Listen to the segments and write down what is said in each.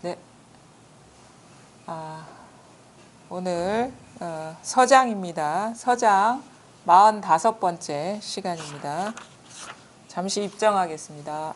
네. 오늘 서장입니다. 서장 45번째 시간입니다. 잠시 입정하겠습니다.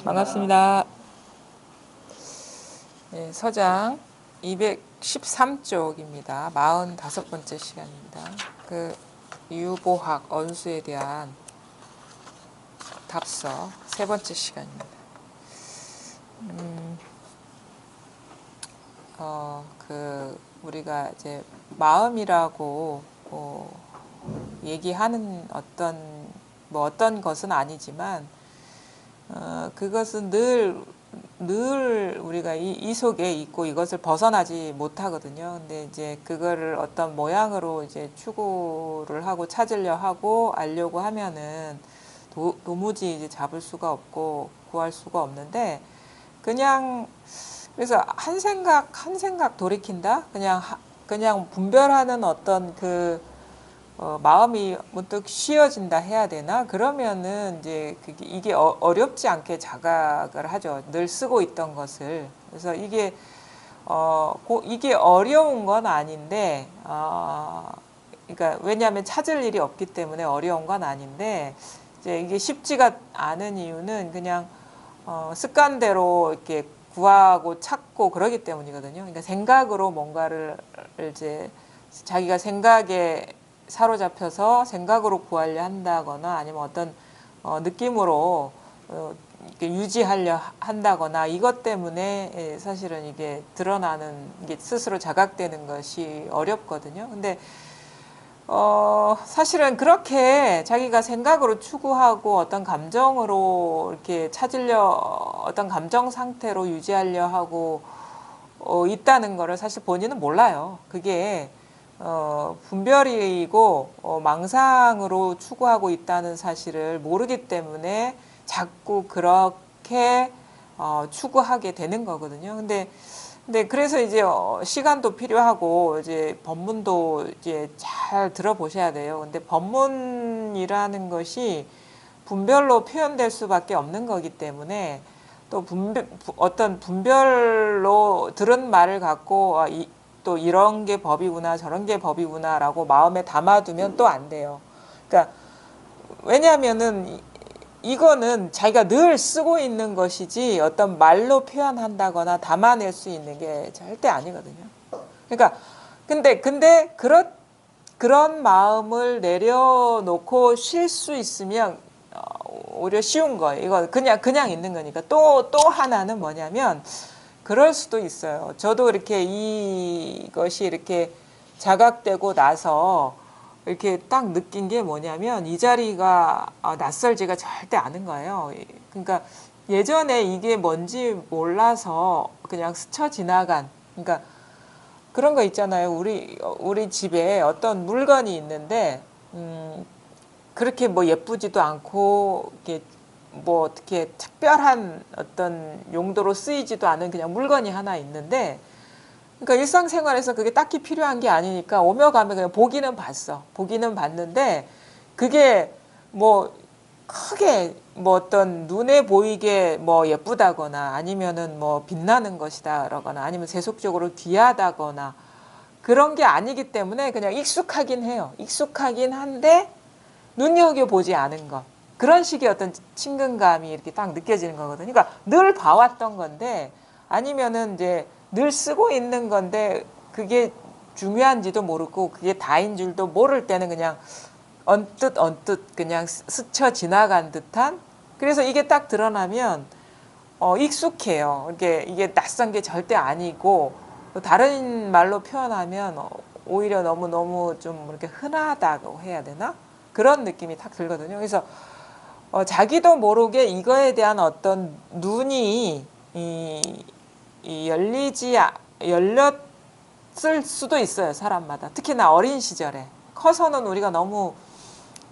반갑습니다. 네, 서장 213쪽입니다. 45번째 시간입니다. 유보학 언수에 대한 답서 세 번째 시간입니다. 우리가 이제 마음이라고 얘기하는 어떤 것은 아니지만 그것은 늘 우리가 이 속에 있고 이것을 벗어나지 못하거든요. 근데 이제 그거를 어떤 모양으로 이제 추구를 하고 찾으려 하고 알려고 하면은 도무지 이제 잡을 수가 없고 구할 수가 없는데, 그냥 그래서 한 생각 돌이킨다? 그냥 분별하는 어떤 마음이 문득 쉬어진다 해야 되나? 그러면은 이제 이게 어렵지 않게 자각을 하죠. 늘 쓰고 있던 것을. 그래서 이게 어려운 건 아닌데, 그러니까 왜냐하면 찾을 일이 없기 때문에 어려운 건 아닌데, 이제 이게 쉽지가 않은 이유는 그냥 습관대로 이렇게 구하고 찾고 그러기 때문이거든요. 그러니까 생각으로 뭔가를 이제 자기가 생각에 사로잡혀서 생각으로 구하려 한다거나 아니면 어떤 느낌으로 이렇게 유지하려 한다거나, 이것 때문에 사실은 이게 드러나는, 이게 스스로 자각되는 것이 어렵거든요. 근데 사실은 그렇게 자기가 생각으로 추구하고 어떤 감정으로 이렇게 어떤 감정 상태로 유지하려 하고 있다는 거를 사실 본인은 몰라요. 그게 분별이고 망상으로 추구하고 있다는 사실을 모르기 때문에 자꾸 그렇게 추구하게 되는 거거든요. 근데 그래서 이제 시간도 필요하고 이제 법문도 이제 잘 들어보셔야 돼요. 근데 법문이라는 것이 분별로 표현될 수밖에 없는 거기 때문에, 또 어떤 분별로 들은 말을 갖고 또 이런 게 법이구나 저런 게 법이구나라고 마음에 담아두면 또 안 돼요. 그러니까 왜냐하면은 이거는 자기가 늘 쓰고 있는 것이지 어떤 말로 표현한다거나 담아낼 수 있는 게 절대 아니거든요. 그러니까 근데 그런 마음을 내려놓고 쉴 수 있으면 오히려 쉬운 거예요. 이거 그냥 있는 거니까. 또 하나는 뭐냐면, 그럴 수도 있어요. 저도 이렇게 이것이 이렇게 자각되고 나서 이렇게 딱 느낀 게 뭐냐면, 이 자리가 낯설지가 절대 않은 거예요. 그러니까 예전에 이게 뭔지 몰라서 그냥 스쳐 지나간, 그러니까 그런 거 있잖아요. 우리 집에 어떤 물건이 있는데 그렇게 뭐 예쁘지도 않고 이렇게 뭐 어떻게 특별한 어떤 용도로 쓰이지도 않은 그냥 물건이 하나 있는데, 그러니까 일상생활에서 그게 딱히 필요한 게 아니니까 오며 가며 그냥 보기는 봤는데, 그게 뭐 크게 뭐 어떤 눈에 보이게 뭐 예쁘다거나 아니면은 뭐 빛나는 것이다라거나 아니면 세속적으로 귀하다거나 그런 게 아니기 때문에 그냥 익숙하긴 해요. 익숙하긴 한데 눈여겨보지 않은 것. 그런 식의 어떤 친근감이 이렇게 딱 느껴지는 거거든요. 그러니까 늘 봐왔던 건데 아니면은 이제 늘 쓰고 있는 건데 그게 중요한지도 모르고 그게 다인 줄도 모를 때는 그냥 언뜻 그냥 스쳐 지나간 듯한. 그래서 이게 딱 드러나면 익숙해요. 이게 낯선 게 절대 아니고 다른 말로 표현하면 오히려 너무 좀 이렇게 흔하다고 해야 되나? 그런 느낌이 딱 들거든요. 그래서 자기도 모르게 이거에 대한 어떤 눈이 열렸을 수도 있어요. 사람마다. 특히나 어린 시절에. 커서는 우리가 너무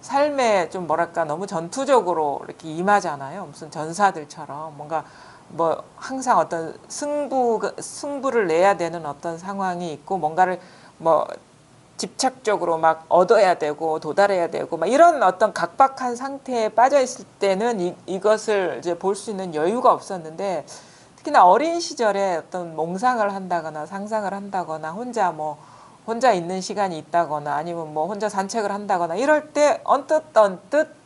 삶에 좀 뭐랄까 너무 전투적으로 이렇게 임하잖아요. 무슨 전사들처럼 뭔가 뭐 항상 어떤 승부를 내야 되는 어떤 상황이 있고 뭔가를 뭐 집착적으로 막 얻어야 되고 도달해야 되고 막 이런 어떤 각박한 상태에 빠져 있을 때는 이것을 이제 볼 수 있는 여유가 없었는데 특히나 어린 시절에 어떤 몽상을 한다거나 상상을 한다거나 혼자 있는 시간이 있다거나 아니면 뭐 혼자 산책을 한다거나 이럴 때 언뜻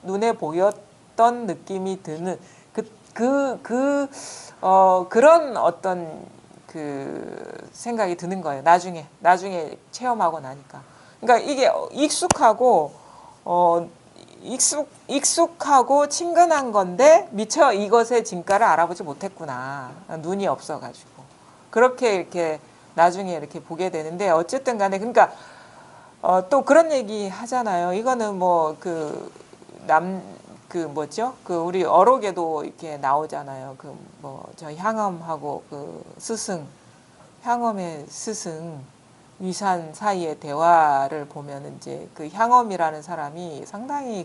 눈에 보였던 느낌이 드는 그런 어떤 그 생각이 드는 거예요. 나중에 체험하고 나니까. 그러니까 이게 익숙하고 친근한 건데 미처 이것의 진가를 알아보지 못했구나. 눈이 없어가지고. 그렇게 이렇게 나중에 이렇게 보게 되는데 어쨌든 간에 그러니까 또 그런 얘기 하잖아요. 이거는 뭐 그 뭐죠? 그 우리 어록에도 이렇게 나오잖아요. 그 뭐 저 향엄하고 그 스승, 향엄의 스승 위산 사이의 대화를 보면 이제 그 향엄이라는 사람이 상당히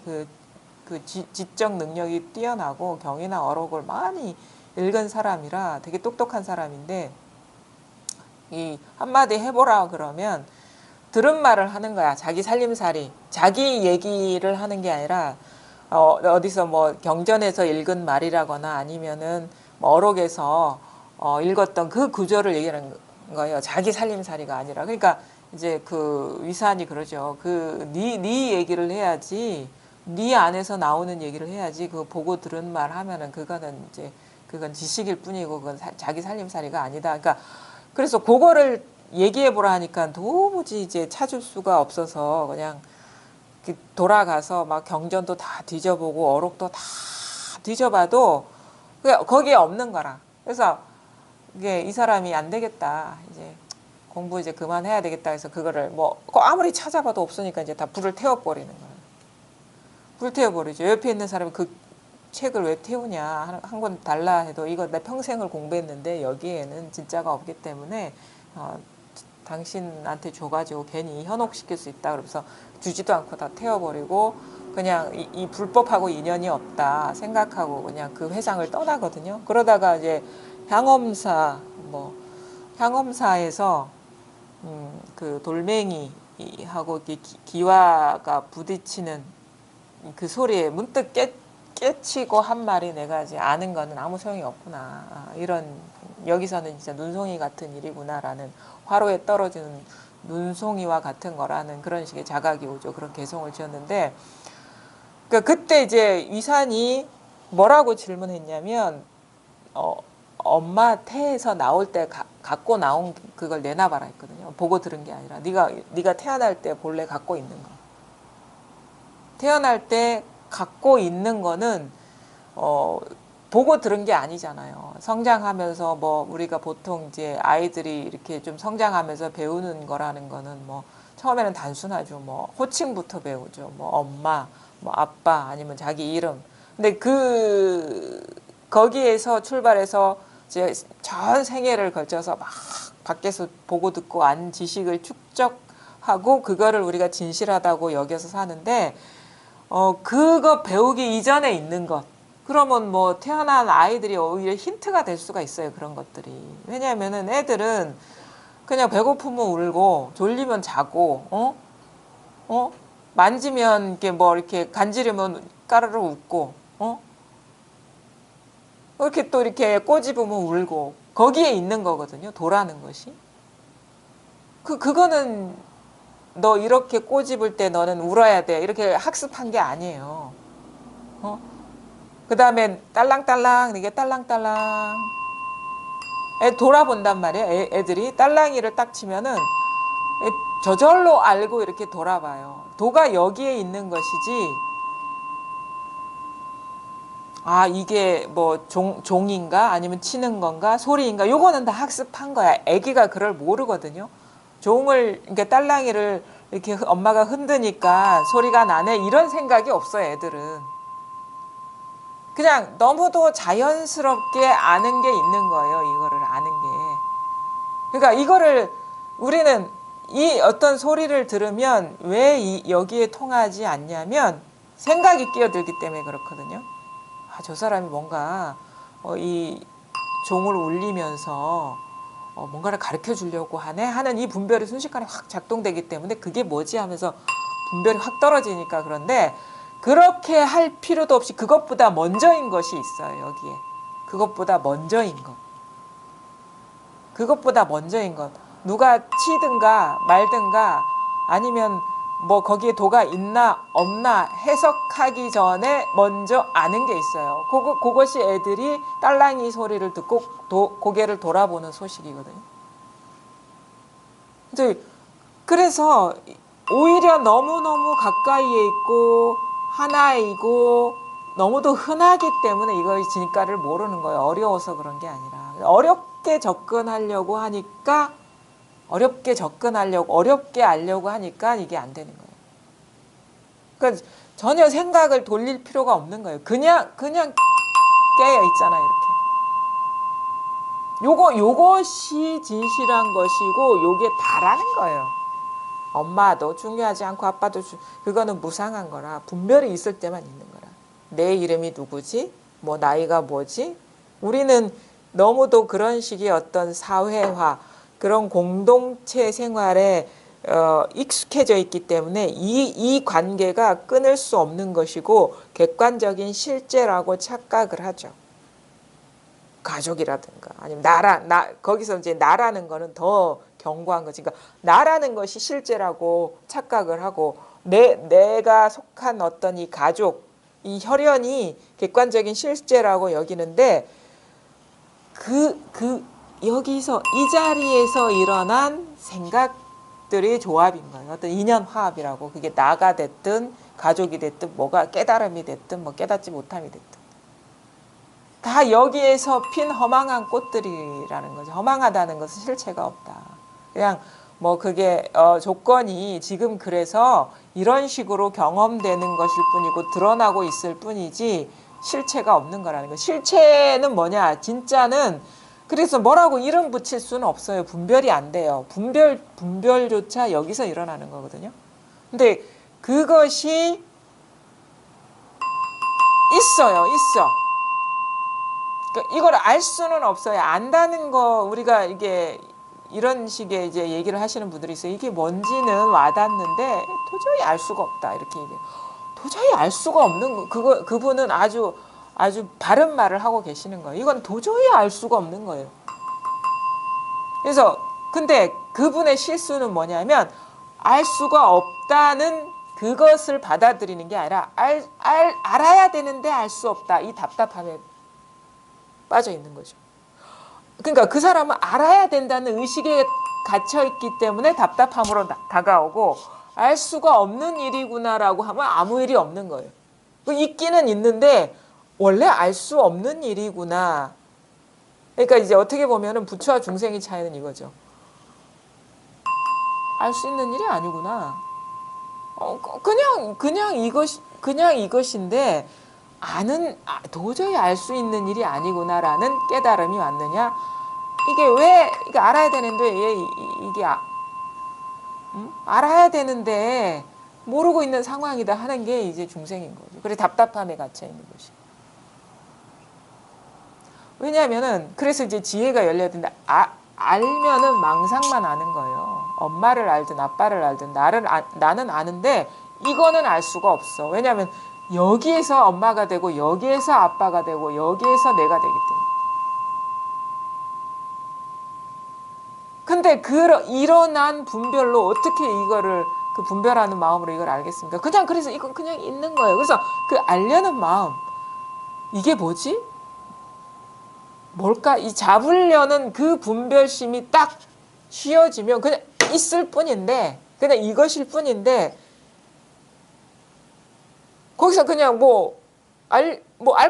지적 능력이 뛰어나고 경이나 어록을 많이 읽은 사람이라 되게 똑똑한 사람인데 이 한마디 해보라 그러면 들은 말을 하는 거야. 자기 살림살이. 자기 얘기를 하는 게 아니라 어디서 뭐 경전에서 읽은 말이라거나 아니면은 뭐 어록에서 읽었던 그 구조를 얘기하는 거예요. 자기 살림살이가 아니라. 그러니까 이제 그 위산이 그러죠. 네 얘기를 해야지. 네 안에서 나오는 얘기를 해야지. 그거 보고 들은 말 하면은 그건 지식일 뿐이고 그건 자기 살림살이가 아니다. 그러니까 그래서 그거를 얘기해 보라 하니까 도무지 이제 찾을 수가 없어서 그냥 돌아가서 막 경전도 다 뒤져보고 어록도 다 뒤져봐도 거기에 없는 거라. 그래서 이게 이 사람이 안 되겠다. 이제 공부 이제 그만해야 되겠다 해서 그거를 뭐 아무리 찾아봐도 없으니까 이제 다 불을 태워버리는 거예요. 불 태워버리죠. 옆에 있는 사람이 그 책을 왜 태우냐 한 권 달라 해도 이거 내 평생을 공부했는데 여기에는 진짜가 없기 때문에 당신한테 줘가지고 괜히 현혹시킬 수 있다. 그러면서 주지도 않고 다 태워버리고 그냥 이 불법하고 인연이 없다 생각하고 그냥 그 회상을 떠나거든요. 그러다가 이제 향엄사에서 그 돌멩이하고 기와가 부딪히는 그 소리에 문득 깨치고 한 말이 내가 이제 아는 거는 아무 소용이 없구나. 이런 여기서는 진짜 눈송이 같은 일이구나라는 화로에 떨어지는 눈송이와 같은 거라는 그런 식의 자각이 오죠. 그런 개성을 지었는데 그러니까 그때 이제 위산이 뭐라고 질문했냐면 엄마 태에서 나올 때 갖고 나온 그걸 내놔봐라 했거든요. 보고 들은 게 아니라 네가 태어날 때 본래 갖고 있는 거. 태어날 때 갖고 있는 거는 보고 들은 게 아니잖아요. 성장하면서 뭐 우리가 보통 이제 아이들이 이렇게 좀 성장하면서 배우는 거라는 거는 뭐 처음에는 단순하죠. 뭐 호칭부터 배우죠. 뭐 엄마, 뭐 아빠 아니면 자기 이름. 근데 거기에서 출발해서 이제 전 생애를 걸쳐서 막 밖에서 보고 듣고 안 지식을 축적하고 그거를 우리가 진실하다고 여겨서 사는데 그거 배우기 이전에 있는 것. 그러면 뭐 태어난 아이들이 오히려 힌트가 될 수가 있어요. 그런 것들이. 왜냐하면은 애들은 그냥 배고프면 울고 졸리면 자고 만지면 이렇게 뭐 이렇게 간지르면 까르르 웃고 이렇게 또 이렇게 꼬집으면 울고 거기에 있는 거거든요. 도라는 것이. 그거는 너 이렇게 꼬집을 때 너는 울어야 돼. 이렇게 학습한 게 아니에요. 그 다음에 딸랑딸랑, 이게 딸랑딸랑. 돌아본단 말이에요. 애들이 딸랑이를 딱 치면은 저절로 알고 이렇게 돌아봐요. 도가 여기에 있는 것이지, 아, 이게 뭐 종인가 아니면 치는 건가 소리인가 요거는 다 학습한 거야. 애기가 그걸 모르거든요. 종을, 그러니까 딸랑이를 이렇게 엄마가 흔드니까 소리가 나네 이런 생각이 없어요, 애들은. 그냥 너무도 자연스럽게 아는 게 있는 거예요. 이거를 아는 게. 그러니까 이거를 우리는 이 어떤 소리를 들으면 왜 여기에 통하지 않냐면 생각이 끼어들기 때문에 그렇거든요. 아, 저 사람이 뭔가 이 종을 울리면서 뭔가를 가르쳐 주려고 하네 하는 이 분별이 순식간에 확 작동되기 때문에 그게 뭐지 하면서 분별이 확 떨어지니까. 그런데 그렇게 할 필요도 없이 그것보다 먼저인 것이 있어요. 여기에. 그것보다 먼저인 것. 그것보다 먼저인 것. 누가 치든가 말든가 아니면 뭐 거기에 도가 있나 없나 해석하기 전에 먼저 아는 게 있어요. 그것이 애들이 딸랑이 소리를 듣고 고개를 돌아보는 소식이거든요. 그래서 오히려 너무너무 가까이에 있고 하나이고 너무도 흔하기 때문에 이거의 진가를 모르는 거예요. 어려워서 그런 게 아니라. 어렵게 접근하려고 하니까 어렵게 알려고 하니까 이게 안 되는 거예요. 그러니까 전혀 생각을 돌릴 필요가 없는 거예요. 그냥 깨어 있잖아요, 이렇게. 요것이 진실한 것이고 요게 다라는 거예요. 엄마도 중요하지 않고 아빠도 그거는 무상한 거라 분별이 있을 때만 있는 거라. 내 이름이 누구지? 뭐 나이가 뭐지? 우리는 너무도 그런 식의 어떤 사회화 그런 공동체 생활에 익숙해져 있기 때문에 이 관계가 끊을 수 없는 것이고 객관적인 실제라고 착각을 하죠. 가족이라든가 아니면 거기서 이제 나라는 거는 더 견고한 거지. 그러니까 나라는 것이 실제라고 착각을 하고 내가 속한 어떤 이 가족, 이 혈연이 객관적인 실제라고 여기는데 여기서 이 자리에서 일어난 생각들의 조합인 거예요. 어떤 인연 화합이라고. 그게 나가 됐든 가족이 됐든 뭐가 깨달음이 됐든 뭐 깨닫지 못함이 됐든. 다 여기에서 핀 허망한 꽃들이라는 거죠. 허망하다는 것은 실체가 없다. 그냥 뭐 그게 조건이 지금 그래서 이런 식으로 경험되는 것일 뿐이고 드러나고 있을 뿐이지 실체가 없는 거라는 거. 실체는 뭐냐? 진짜는 그래서 뭐라고 이름 붙일 수는 없어요. 분별이 안 돼요. 분별조차 여기서 일어나는 거거든요. 근데 그것이 있어. 그러니까 이걸 알 수는 없어요. 안다는 거 우리가 이게 이런 식의 이제 얘기를 하시는 분들이 있어요. 이게 뭔지는 와닿는데 도저히 알 수가 없다 이렇게 얘기해요. 도저히 알 수가 없는 거 그분은 아주 바른 말을 하고 계시는 거예요. 이건 도저히 알 수가 없는 거예요. 그래서 근데 그분의 실수는 뭐냐면 알 수가 없다는 그것을 받아들이는 게 아니라 알아야 되는데 알 수 없다 이 답답함에 빠져 있는 거죠. 그러니까 그 사람은 알아야 된다는 의식에 갇혀 있기 때문에 답답함으로 다가오고 알 수가 없는 일이구나라고 하면 아무 일이 없는 거예요. 있기는 있는데 원래 알 수 없는 일이구나. 그러니까 이제 어떻게 보면은 부처와 중생의 차이는 이거죠. 알 수 있는 일이 아니구나. 그냥 이것인데 도저히 알 수 있는 일이 아니구나라는 깨달음이 왔느냐? 이게 알아야 되는데 알아야 되는데 모르고 있는 상황이다 하는 게 이제 중생인 거죠. 그래서 답답함에 갇혀 있는 것이. 왜냐하면은 그래서 이제 지혜가 열려야 된다. 알면은 망상만 아는 거예요. 엄마를 알든 아빠를 알든 나는 아는데 이거는 알 수가 없어. 왜냐하면 여기에서 엄마가 되고 여기에서 아빠가 되고 여기에서 내가 되기 때문에. 근데 일어난 분별로 어떻게 이거를 그 분별하는 마음으로 이걸 알겠습니까? 그래서 이건 그냥 있는 거예요. 그래서 그 알려는 마음 이게 뭐지? 뭘까? 이 잡으려는 그 분별심이 딱 쉬어지면 그냥 있을 뿐인데, 그냥 이것일 뿐인데, 거기서 그냥 알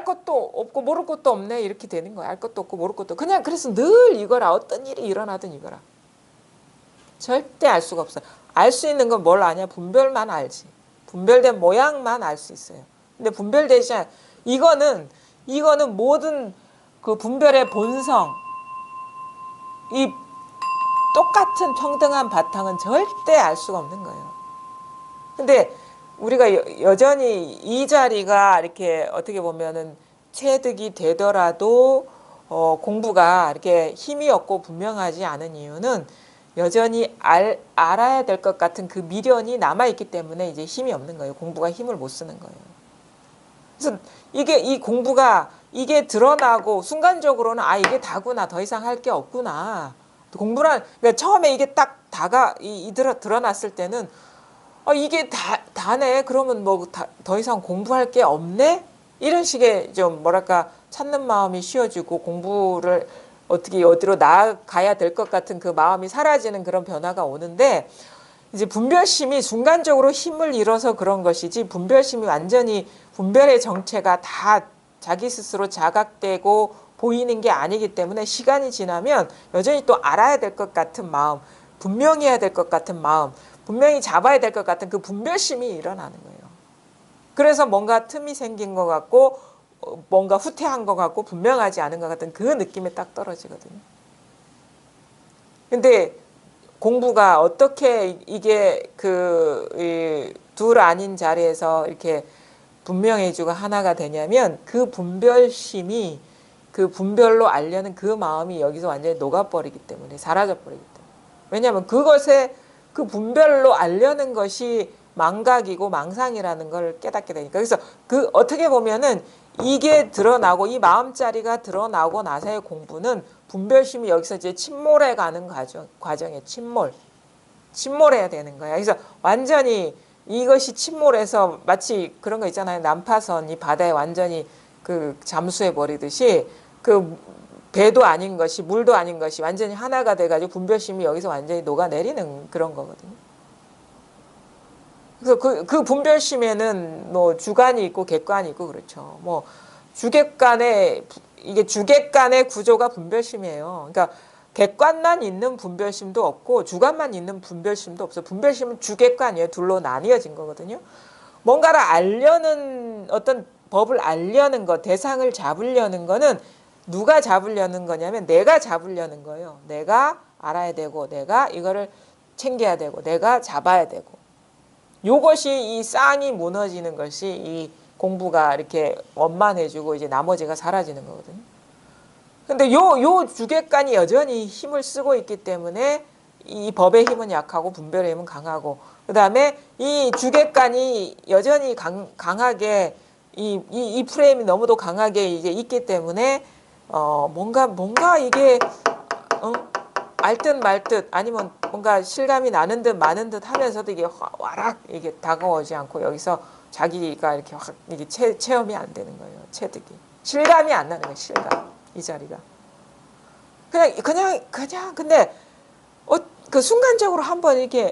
것도 없고 모를 것도 없네. 이렇게 되는 거야. 알 것도 없고 모를 것도. 그냥 그래서 늘 이거라. 어떤 일이 일어나든 이거라. 절대 알 수가 없어. 알 수 있는 건 뭘 아냐? 분별만 알지. 분별된 모양만 알 수 있어요. 근데 분별되지 않, 이거는 모든 그 분별의 본성, 이 똑같은 평등한 바탕은 절대 알 수가 없는 거예요. 근데 우리가 여전히 이 자리가 이렇게 어떻게 보면은 체득이 되더라도 공부가 이렇게 힘이 없고 분명하지 않은 이유는 여전히 알아야 될 것 같은 그 미련이 남아있기 때문에 이제 힘이 없는 거예요. 공부가 힘을 못 쓰는 거예요. 그래서 이 공부가 이게 드러나고 순간적으로는 이게 다구나. 더 이상 할 게 없구나. 공부란, 그러니까 처음에 이게 딱 드러났을 때는 이게 다네. 그러면 뭐 더 이상 공부할 게 없네? 이런 식의 좀 뭐랄까 찾는 마음이 쉬워지고 공부를 어떻게 어디로 나아가야 될 것 같은 그 마음이 사라지는 그런 변화가 오는데, 이제 분별심이 순간적으로 힘을 잃어서 그런 것이지, 분별심이 완전히 분별의 정체가 다 자기 스스로 자각되고 보이는 게 아니기 때문에 시간이 지나면 여전히 또 알아야 될 것 같은 마음, 분명해야 될 것 같은 마음, 분명히 잡아야 될 것 같은 그 분별심이 일어나는 거예요. 그래서 뭔가 틈이 생긴 것 같고 뭔가 후퇴한 것 같고 분명하지 않은 것 같은 그 느낌이 딱 떨어지거든요. 근데 공부가 어떻게 이게 둘 아닌 자리에서 이렇게 분명해지고 하나가 되냐면, 그 분별심이 그 분별로 알려는 그 마음이 여기서 완전히 녹아버리기 때문에, 사라져버리기 때문에. 왜냐하면 그것에 그 분별로 알려는 것이 망각이고 망상이라는 걸 깨닫게 되니까. 그래서 그 어떻게 보면은 이게 드러나고 이 마음자리가 드러나고 나서의 공부는 분별심이 여기서 이제 침몰해가는 과정에 침몰해야 되는 거야. 그래서 완전히 이것이 침몰해서 마치 그런 거 있잖아요. 난파선이 바다에 완전히 그 잠수해 버리듯이 그 배도 아닌 것이 물도 아닌 것이 완전히 하나가 돼가지고 분별심이 여기서 완전히 녹아내리는 그런 거거든요. 그래서 그 분별심에는 뭐 주관이 있고 객관이 있고 그렇죠. 뭐 주객간의 구조가 분별심이에요. 그러니까 객관만 있는 분별심도 없고 주관만 있는 분별심도 없어요. 분별심은 주객관이에요. 둘로 나뉘어진 거거든요. 뭔가를 알려는, 어떤 법을 알려는 것, 대상을 잡으려는 거는 누가 잡으려는 거냐면 내가 잡으려는 거예요. 내가 알아야 되고, 내가 이거를 챙겨야 되고, 내가 잡아야 되고. 요것이 이 쌍이 무너지는 것이 이 공부가 이렇게 원만해지고 이제 나머지가 사라지는 거거든요. 근데 요 주객관이 여전히 힘을 쓰고 있기 때문에 이 법의 힘은 약하고 분별의 힘은 강하고, 그 다음에 이 주객관이 여전히 강하게 이 프레임이 너무도 강하게 이제 있기 때문에 뭔가 이게 알 듯 말 듯 아니면 뭔가 실감이 나는 듯 마는 듯 하면서도 이게 와락 이게 다가오지 않고 여기서 자기가 이렇게 확 이게 체험이 안 되는 거예요. 체득이 실감이 안 나는 거예요. 실감. 이 자리가 그냥 근데 그 순간적으로 한번 이렇게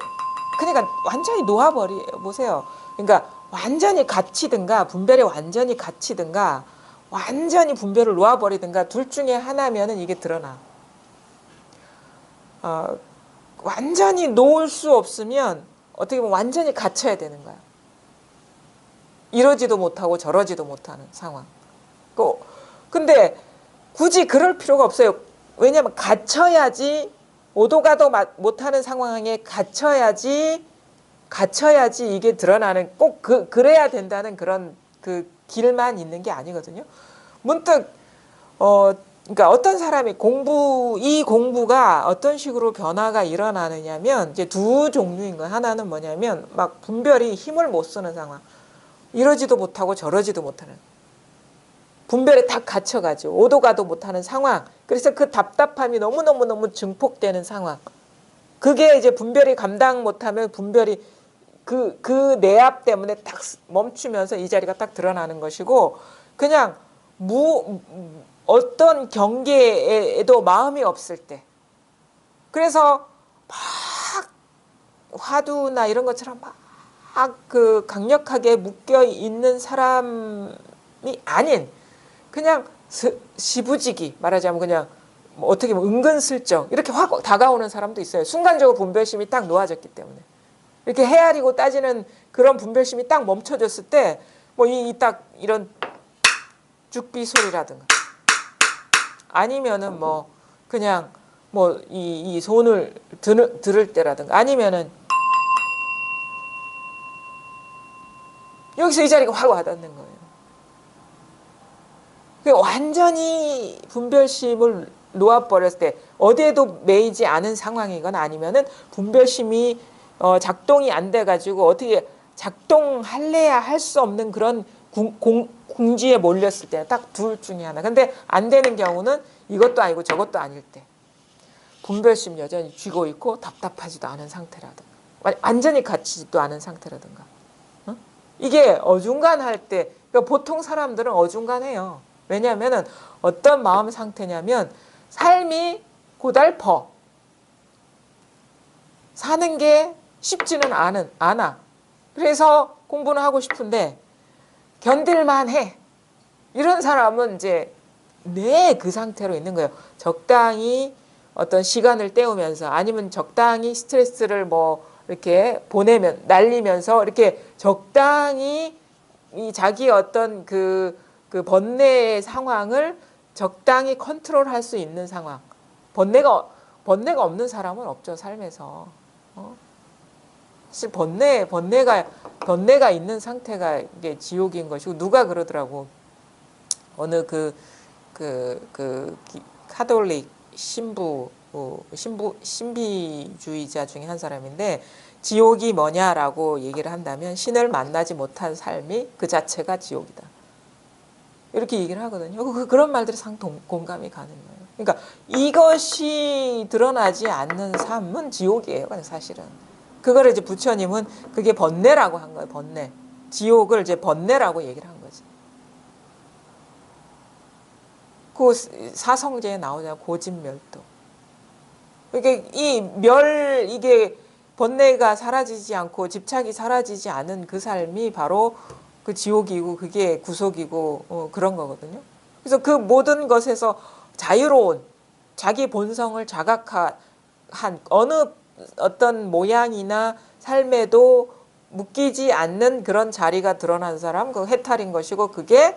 그러니까 완전히 놓아버리 보세요. 그러니까 완전히 갇히든가 분별에 완전히 갇히든가 완전히 분별을 놓아버리든가 둘 중에 하나면은 이게 드러나. 완전히 놓을 수 없으면 어떻게 보면 완전히 갇혀야 되는 거야. 이러지도 못하고 저러지도 못하는 상황. 근데 굳이 그럴 필요가 없어요. 왜냐하면 갇혀야지, 오도 가도 못하는 상황에 갇혀야지 이게 드러나는, 꼭 그래야 된다는 그런 그 길만 있는 게 아니거든요. 문득 그러니까 어떤 사람이 이 공부가 어떤 식으로 변화가 일어나느냐면 이제 두 종류인 거예요. 하나는 뭐냐면 막 분별이 힘을 못 쓰는 상황, 이러지도 못하고 저러지도 못하는, 분별에 딱 갇혀가지고 오도 가도 못하는 상황. 그래서 그 답답함이 너무 증폭되는 상황. 그게 이제 분별이 감당 못하면 분별이 그 내압 때문에 딱 멈추면서 이 자리가 딱 드러나는 것이고, 그냥 어떤 경계에도 마음이 없을 때, 그래서 막 화두나 이런 것처럼 막 그 강력하게 묶여 있는 사람이 아닌, 그냥 시부지기 말하자면 그냥 뭐 어떻게 보면 은근슬쩍 이렇게 확 다가오는 사람도 있어요. 순간적으로 분별심이 딱 놓아졌기 때문에. 이렇게 헤아리고 따지는 그런 분별심이 딱 멈춰졌을 때, 뭐 딱 이런 죽비 소리라든가, 아니면은 뭐 그냥 뭐 이 손을 들을 때라든가, 아니면은 여기서 이 자리가 확 와닿는 거예요. 완전히 분별심을 놓아버렸을 때, 어디에도 매이지 않은 상황이거나 아니면은 분별심이 작동이 안 돼가지고 어떻게 작동할래야 할 수 없는 그런 궁지에 몰렸을 때, 딱 둘 중에 하나. 근데 안 되는 경우는 이것도 아니고 저것도 아닐 때, 분별심 여전히 쥐고 있고 답답하지도 않은 상태라든가, 완전히 갇히지도 않은 상태라든가, 이게 어중간할 때, 그러니까 보통 사람들은 어중간해요. 왜냐하면 어떤 마음 상태냐면, 삶이 고달퍼, 사는 게 쉽지는 않아. 그래서 공부는 하고 싶은데 견딜만 해. 이런 사람은 이제 그 상태로 있는 거예요. 적당히 어떤 시간을 때우면서, 아니면 적당히 스트레스를 뭐 이렇게 날리면서 이렇게 적당히 이 자기 어떤 그 번뇌의 상황을 적당히 컨트롤할 수 있는 상황. 번뇌가 없는 사람은 없죠, 삶에서. 사실 번뇌가 있는 상태가 이게 지옥인 것이고, 누가 그러더라고. 어느 카톨릭 신비주의자 중에 한 사람인데, 지옥이 뭐냐라고 얘기를 한다면 신을 만나지 못한 삶이 그 자체가 지옥이다, 이렇게 얘기를 하거든요. 그런 말들이 공감이 가는 거예요. 그러니까 이것이 드러나지 않는 삶은 지옥이에요, 사실은. 그거를 이제 부처님은 그게 번뇌라고 한 거예요. 번뇌. 지옥을 이제 번뇌라고 얘기를 한 거지. 그 사성제에 나오잖아, 고진멸도. 이게 번뇌가 사라지지 않고 집착이 사라지지 않은 그 삶이 바로 그 지옥이고, 그게 구속이고, 그런 거거든요. 그래서 그 모든 것에서 자유로운 자기 본성을 자각한 어느 어떤 모양이나 삶에도 묶이지 않는 그런 자리가 드러난 사람, 그 해탈인 것이고, 그게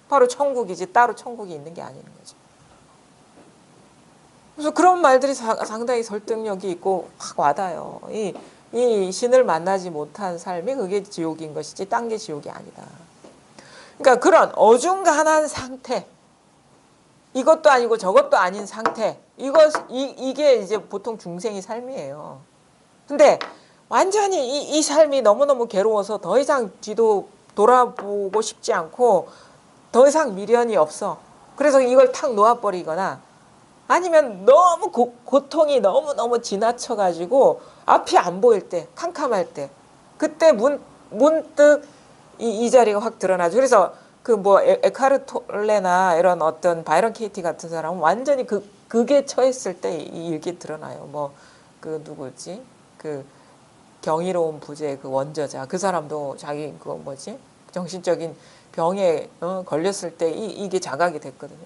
바로 천국이지, 따로 천국이 있는 게 아닌 거죠. 그래서 그런 말들이 상당히 설득력이 있고 확 와닿아요. 이 신을 만나지 못한 삶이 그게 지옥인 것이지 딴 게 지옥이 아니다. 그러니까 그런 어중간한 상태, 이것도 아니고 저것도 아닌 상태, 이게 이제 보통 중생의 삶이에요. 근데 완전히 이 삶이 너무너무 괴로워서 더 이상 뒤도 돌아보고 싶지 않고 더 이상 미련이 없어. 그래서 이걸 탁 놓아버리거나, 아니면 너무 고통이 너무너무 지나쳐가지고 앞이 안 보일 때, 캄캄할 때, 그때 문득 이 자리가 확 드러나죠. 그래서 그 뭐 에카르톨레나 이런 어떤 바이런 케이티 같은 사람은 완전히 그게 처했을 때 이게 드러나요. 뭐 그 누구지? 그 경이로운 부재 그 원저자, 그 사람도 자기 그 뭐지? 정신적인 병에 걸렸을 때 이게 자각이 됐거든요.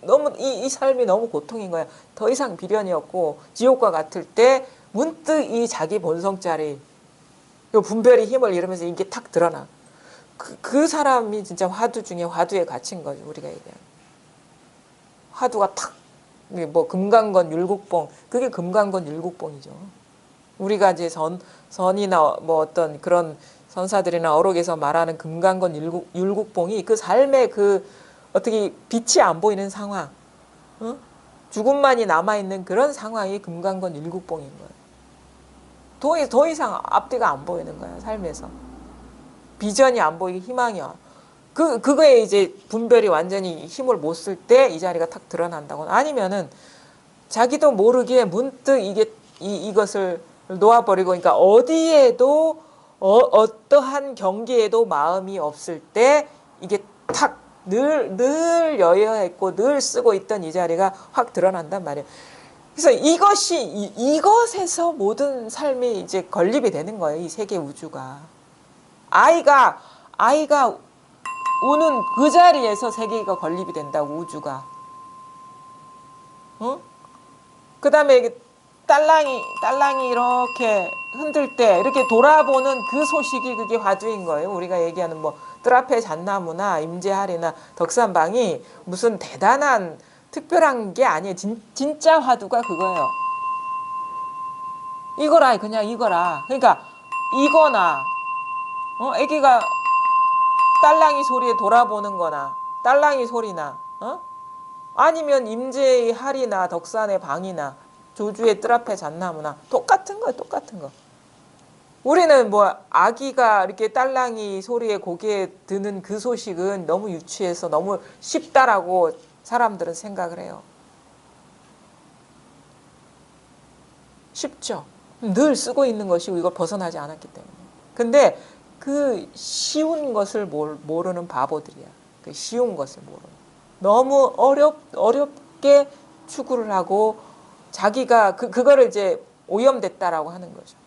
너무 이 삶이 너무 고통인 거야. 더 이상 비련이 없고 지옥과 같을 때 문득 이 자기 본성짜리 분별의 힘을 잃으면서 이게 탁 드러나. 그 사람이 진짜 화두 중에 화두에 갇힌 거죠, 우리가 얘기하는. 화두가 탁, 뭐 금강건 율곡봉, 그게 금강건 율곡봉이죠. 우리가 이제 선이나 뭐 어떤 그런 선사들이나 어록에서 말하는 금강건 율곡봉이 그 삶의 그 어떻게 빛이 안 보이는 상황, 죽음만이 남아있는 그런 상황이 금강건 율곡봉인 거예요. 더 이상 앞뒤가 안 보이는 거야, 삶에서. 비전이 안 보이고 희망이 와. 그거에 이제 분별이 완전히 힘을 못 쓸 때 이 자리가 탁 드러난다거나, 아니면은 자기도 모르게 문득 이것을 놓아버리고, 그러니까 어디에도 어떠한 경계에도 마음이 없을 때 이게 탁 늘 여여했고 늘 쓰고 있던 이 자리가 확 드러난단 말이에요. 그래서 이것에서 모든 삶이 이제 건립이 되는 거예요. 이 세계 우주가. 아이가 우는 그 자리에서 세계가 건립이 된다고, 우주가. 어? 그 다음에 딸랑이 이렇게 흔들 때 이렇게 돌아보는 그 소식이 그게 화두인 거예요. 우리가 얘기하는 뭐 뜰 앞에 잣나무나 임재하리나 덕산방이 무슨 대단한 특별한 게 아니에요. 진짜 화두가 그거예요. 이거라, 그냥 이거라. 그러니까 이거나 애기가 딸랑이 소리에 돌아보는 거나 딸랑이 소리나 아니면 임재의 할이나 덕산의 방이나 조주의 뜰 앞에 잣나무나 똑같은 거예요. 똑같은 거. 우리는 뭐 아기가 이렇게 딸랑이 소리에 고개에 드는 그 소식은 너무 유치해서 너무 쉽다라고 사람들은 생각을 해요. 쉽죠. 늘 쓰고 있는 것이고 이걸 벗어나지 않았기 때문에. 근데 그 쉬운 것을 모르는 바보들이야. 그 쉬운 것을 모르는. 너무 어렵게 추구를 하고 자기가 그거를 이제 오염됐다라고 하는 거죠.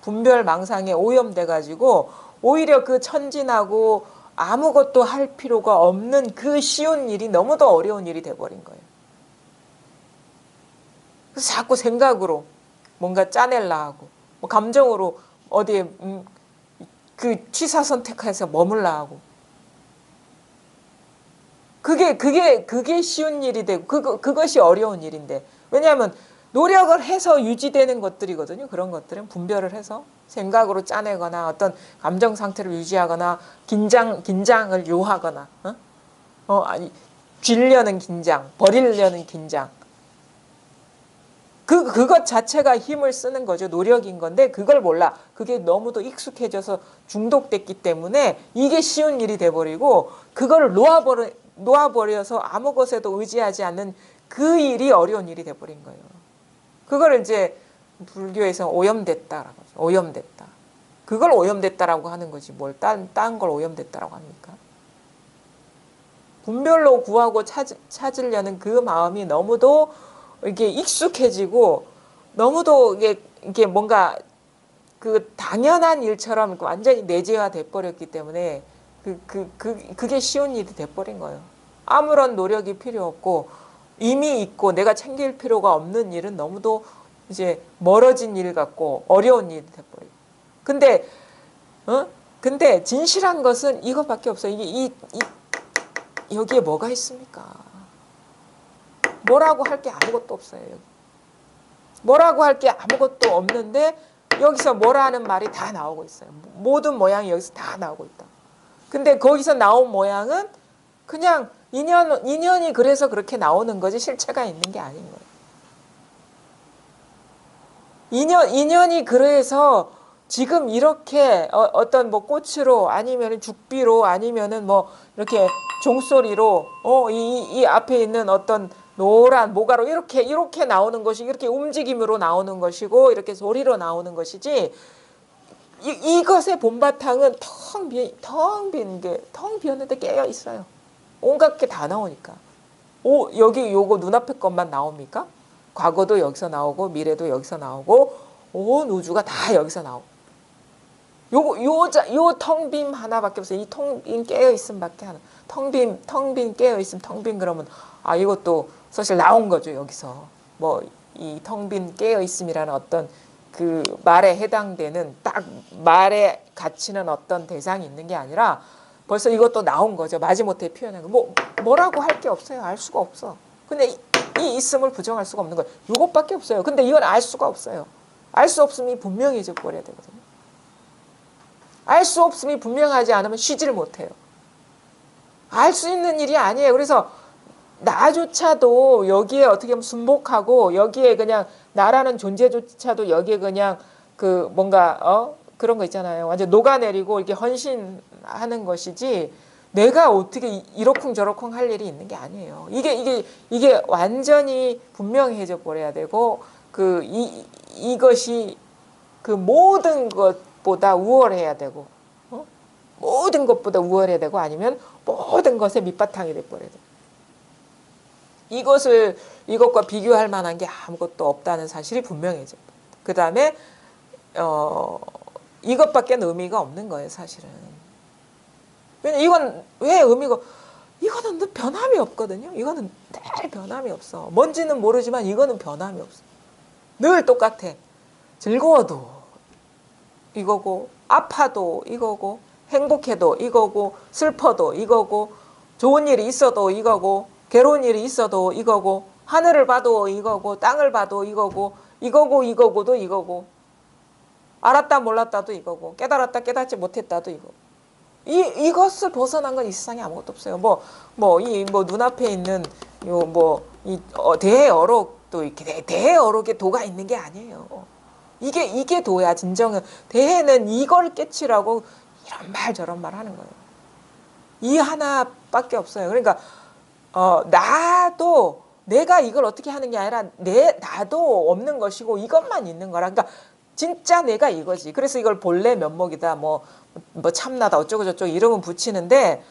분별망상에 오염돼가지고 오히려 그 천진하고 아무것도 할 필요가 없는 그 쉬운 일이 너무도 어려운 일이 돼버린 거예요. 그래서 자꾸 생각으로 뭔가 짜내려 하고 뭐 감정으로 어디에 그 취사 선택해서 머물러 하고 그게 쉬운 일이 되고 그것이 어려운 일인데, 왜냐하면 노력을 해서 유지되는 것들이거든요. 그런 것들은 분별을 해서 생각으로 짜내거나 어떤 감정 상태를 유지하거나 긴장을 요하거나 아니 쥐려는 긴장, 버리려는 긴장, 그것 자체가 힘을 쓰는 거죠. 노력인 건데 그걸 몰라. 그게 너무도 익숙해져서 중독됐기 때문에 이게 쉬운 일이 돼버리고 그걸 놓아버려서 아무 것에도 의지하지 않는 그 일이 어려운 일이 돼버린 거예요. 그걸 이제 불교에서 오염됐다라고 하죠. 오염됐다. 그걸 오염됐다라고 하는 거지. 뭘 딴 걸 오염됐다라고 합니까? 분별로 구하고 찾으려는 그 마음이 너무도 이게 익숙해지고 너무도 이게 뭔가 그 당연한 일처럼 완전히 내재화돼 버렸기 때문에 그게 쉬운 일이 돼 버린 거예요. 아무런 노력이 필요 없고 이미 있고 내가 챙길 필요가 없는 일은 너무도 이제 멀어진 일 같고 어려운 일이 돼 버리고. 근데 진실한 것은 이것밖에 없어요. 여기에 뭐가 있습니까? 뭐라고 할 게 아무것도 없어요. 여기. 뭐라고 할 게 아무것도 없는데 여기서 뭐라는 말이 다 나오고 있어요. 모든 모양이 여기서 다 나오고 있다. 근데 거기서 나온 모양은 그냥 인연이 그래서 그렇게 나오는 거지 실체가 있는 게 아닌 거예요. 인연이 그래서 지금 이렇게 어떤 뭐 꽃으로 아니면 죽비로 아니면은 뭐 이렇게 종소리로 이 앞에 있는 어떤 노란 모가로 이렇게 나오는 것이 이렇게 움직임으로 나오는 것이고 이렇게 소리로 나오는 것이지 이것의 본바탕은 텅 비었는데 깨어 있어요. 온갖 게 다 나오니까. 여기 요거 눈앞에 것만 나옵니까? 과거도 여기서 나오고 미래도 여기서 나오고 온 우주가 다 여기서 나오고. 요 텅 빈 하나밖에 없어요. 이 텅 빈 깨어 있음밖에 하나. 텅 빈 깨어 있음, 텅 빈 그러면 이것도 사실 나온 거죠. 여기서 뭐 이 텅 빈 깨어 있음이라는 어떤 그 말에 해당되는 딱 말에 갇히는 어떤 대상이 있는 게 아니라 벌써 이것도 나온 거죠. 마지못해 표현한 거. 뭐라고 할 게 없어요. 알 수가 없어. 근데 이 있음을 부정할 수가 없는 거예요. 이것밖에 없어요. 근데 이건 알 수가 없어요. 알 수 없음이 분명해져 버려야 되거든요. 알 수 없음이 분명하지 않으면 쉬지를 못해요. 알 수 있는 일이 아니에요. 그래서 나조차도 여기에 어떻게 보면 순복하고 여기에 그냥 나라는 존재조차도 여기에 그냥 그 뭔가 그런 거 있잖아요. 완전 녹아내리고 이렇게 헌신하는 것이지 내가 어떻게 이러쿵저러쿵 할 일이 있는 게 아니에요. 이게 완전히 분명해져 버려야 되고 이것이 그 모든 것보다 우월해야 되고 모든 것보다 우월해야 되고 아니면 모든 것의 밑바탕이 돼버려야 돼. 이것과 비교할 만한 게 아무것도 없다는 사실이 분명해져. 그 다음에 이것밖에 의미가 없는 거예요, 사실은. 왜냐면 이건 왜 의미가 이거는 변함이 없거든요. 이거는 늘 변함이 없어. 뭔지는 모르지만 이거는 변함이 없어. 늘 똑같아. 즐거워도 이거고 아파도 이거고 행복해도 이거고 슬퍼도 이거고 좋은 일이 있어도 이거고 괴로운 일이 있어도 이거고 하늘을 봐도 이거고 땅을 봐도 이거고 이거고도 이거고 알았다 몰랐다도 이거고 깨달았다 깨닫지 못했다도 이거고 이것을 벗어난 건 이 세상에 아무것도 없어요. 눈앞에 있는 대해 어록도 이렇게 대해 어록에 도가 있는 게 아니에요. 이게 도야 진정은. 대해는 이걸 깨치라고 이런 말 저런 말 하는 거예요. 이 하나밖에 없어요. 그러니까 나도 내가 이걸 어떻게 하는 게 아니라 나도 없는 것이고 이것만 있는 거라. 그러니까 진짜 내가 이거지. 그래서 이걸 본래 면목이다. 뭐 참나다 어쩌고 저쩌고 이름은 붙이는데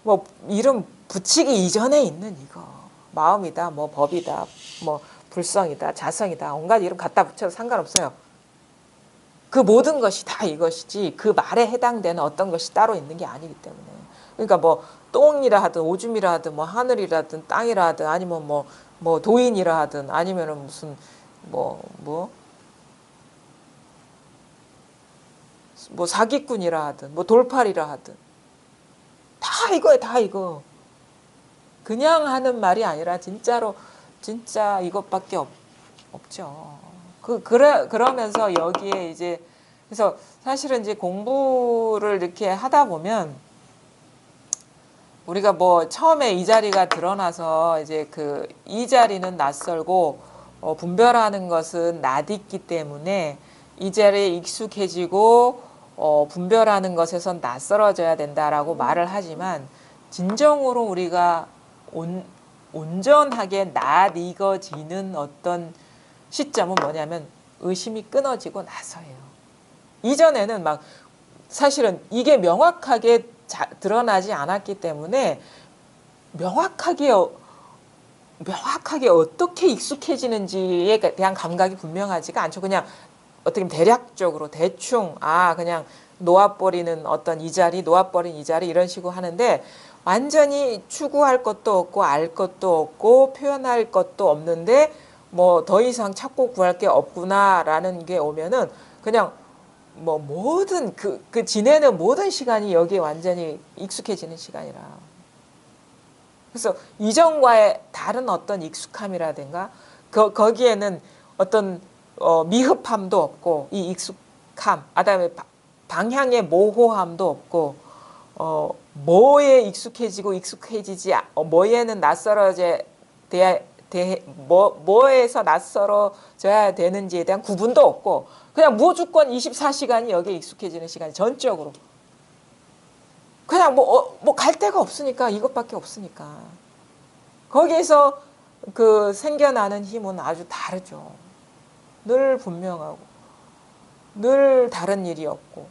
뭐 이름 붙이기 이전에 있는 이거 마음이다. 뭐 법이다. 뭐 불성이다. 자성이다. 온갖 이름 갖다 붙여도 상관없어요. 그 모든 것이 다 이것이지 그 말에 해당되는 어떤 것이 따로 있는 게 아니기 때문에. 그러니까 뭐 똥이라 하든 오줌이라 하든 뭐 하늘이라든 땅이라 하든 아니면 뭐 도인이라 하든 아니면은 무슨 뭐 사기꾼이라 하든 뭐 돌팔이라 하든 다 이거예요. 다 이거. 그냥 하는 말이 아니라 진짜로 진짜 이것밖에 없죠. 그러면서 여기에 이제 그래서 사실은 이제 공부를 이렇게 하다 보면 우리가 뭐 처음에 이 자리가 드러나서 이제 이 자리는 낯설고 분별하는 것은 낯있기 때문에 이 자리에 익숙해지고 분별하는 것에선 낯설어져야 된다라고 말을 하지만 진정으로 우리가 온전하게 낯익어지는 어떤 시점은 뭐냐면 의심이 끊어지고 나서예요. 이전에는 막 사실은 이게 명확하게 드러나지 않았기 때문에 명확하게 어떻게 익숙해지는지에 대한 감각이 분명하지가 않죠. 그냥 어떻게 보면 대략적으로 대충 그냥 놓아버리는 어떤 이 자리 놓아버린 이 자리 이런 식으로 하는데 완전히 추구할 것도 없고 알 것도 없고 표현할 것도 없는데 뭐 더 이상 찾고 구할 게 없구나라는 게 오면은 그냥 뭐 모든 그 지내는 모든 시간이 여기에 완전히 익숙해지는 시간이라. 그래서 이전과의 다른 어떤 익숙함이라든가 거기에는 어떤 미흡함도 없고 이 익숙함, 그다음에 방향의 모호함도 없고 뭐에 익숙해지고 익숙해지지 뭐에는 낯설어져 뭐에서 낯설어져야 되는지에 대한 구분도 없고 그냥 무조건 24시간이 여기에 익숙해지는 시간이 전적으로 그냥 뭐 갈 데가 없으니까 이것밖에 없으니까 거기에서 생겨나는 힘은 아주 다르죠. 늘 분명하고 늘 다른 일이 없고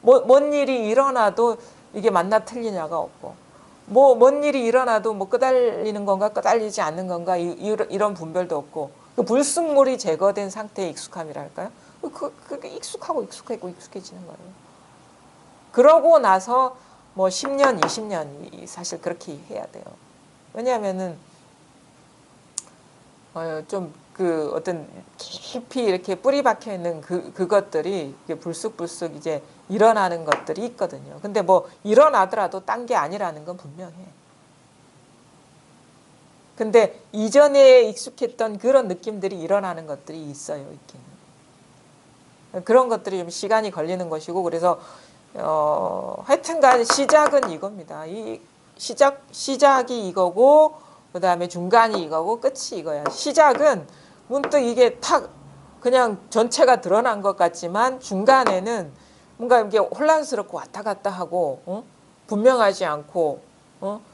뭔 일이 일어나도 이게 맞나 틀리냐가 없고 뭔 일이 일어나도 끄달리는 건가 끄달리지 않는 건가 이런 분별도 없고 그 불순물이 제거된 상태의 익숙함이랄까요? 그게 익숙해지는 거예요. 그러고 나서 뭐 10년, 20년 사실 그렇게 해야 돼요. 왜냐하면은 좀 어떤 깊이 이렇게 뿌리 박혀 있는 그것들이 불쑥불쑥 이제 일어나는 것들이 있거든요. 근데 뭐 일어나더라도 딴 게 아니라는 건 분명해. 근데 이전에 익숙했던 그런 느낌들이 일어나는 것들이 있어요, 있기는. 그런 것들이 좀 시간이 걸리는 것이고 그래서 하여튼간 시작은 이겁니다. 이 시작이 이거고 그 다음에 중간이 이거고 끝이 이거야. 시작은 문득 이게 탁 그냥 전체가 드러난 것 같지만 중간에는 뭔가 이게 혼란스럽고 왔다 갔다 하고 분명하지 않고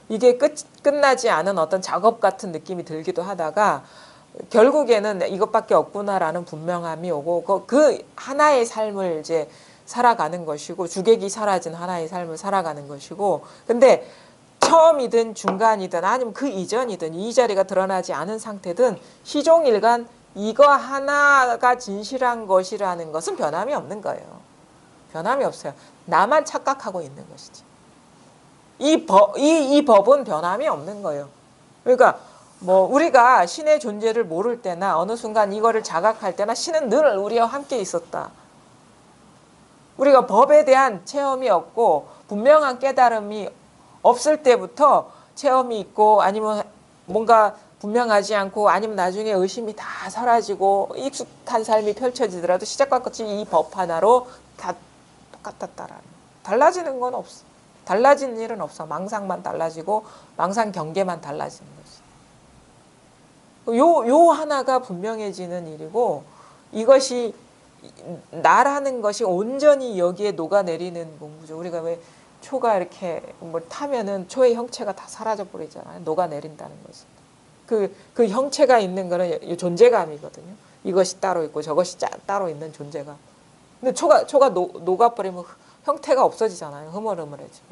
이게 끝나지 않은 어떤 작업 같은 느낌이 들기도 하다가 결국에는 이것밖에 없구나라는 분명함이 오고 그 하나의 삶을 이제 살아가는 것이고 주객이 사라진 하나의 삶을 살아가는 것이고 근데 처음이든 중간이든 아니면 그 이전이든 이 자리가 드러나지 않은 상태든 시종일관 이거 하나가 진실한 것이라는 것은 변함이 없는 거예요. 변함이 없어요. 나만 착각하고 있는 것이지. 이 법은 변함이 없는 거예요. 그러니까 뭐 우리가 신의 존재를 모를 때나 어느 순간 이거를 자각할 때나 신은 늘 우리와 함께 있었다. 우리가 법에 대한 체험이 없고 분명한 깨달음이 없을 때부터 체험이 있고 아니면 뭔가 분명하지 않고 아니면 나중에 의심이 다 사라지고 익숙한 삶이 펼쳐지더라도 시작과 끝이 이 법 하나로 다 똑같았다라는. 달라지는 건 없어. 달라지는 일은 없어. 망상만 달라지고 망상 경계만 달라지는 거지. 요 하나가 분명해지는 일이고 이것이 나라는 것이 온전히 여기에 녹아내리는 공부죠. 우리가 왜 초가 이렇게 뭘 타면은 초의 형체가 다 사라져 버리잖아요. 녹아내린다는 것은. 그 형체가 있는 거는 존재감이거든요. 이것이 따로 있고 저것이 따로 있는 존재감. 근데 초가 녹아버리면 형태가 없어지잖아요. 흐물흐물해지고.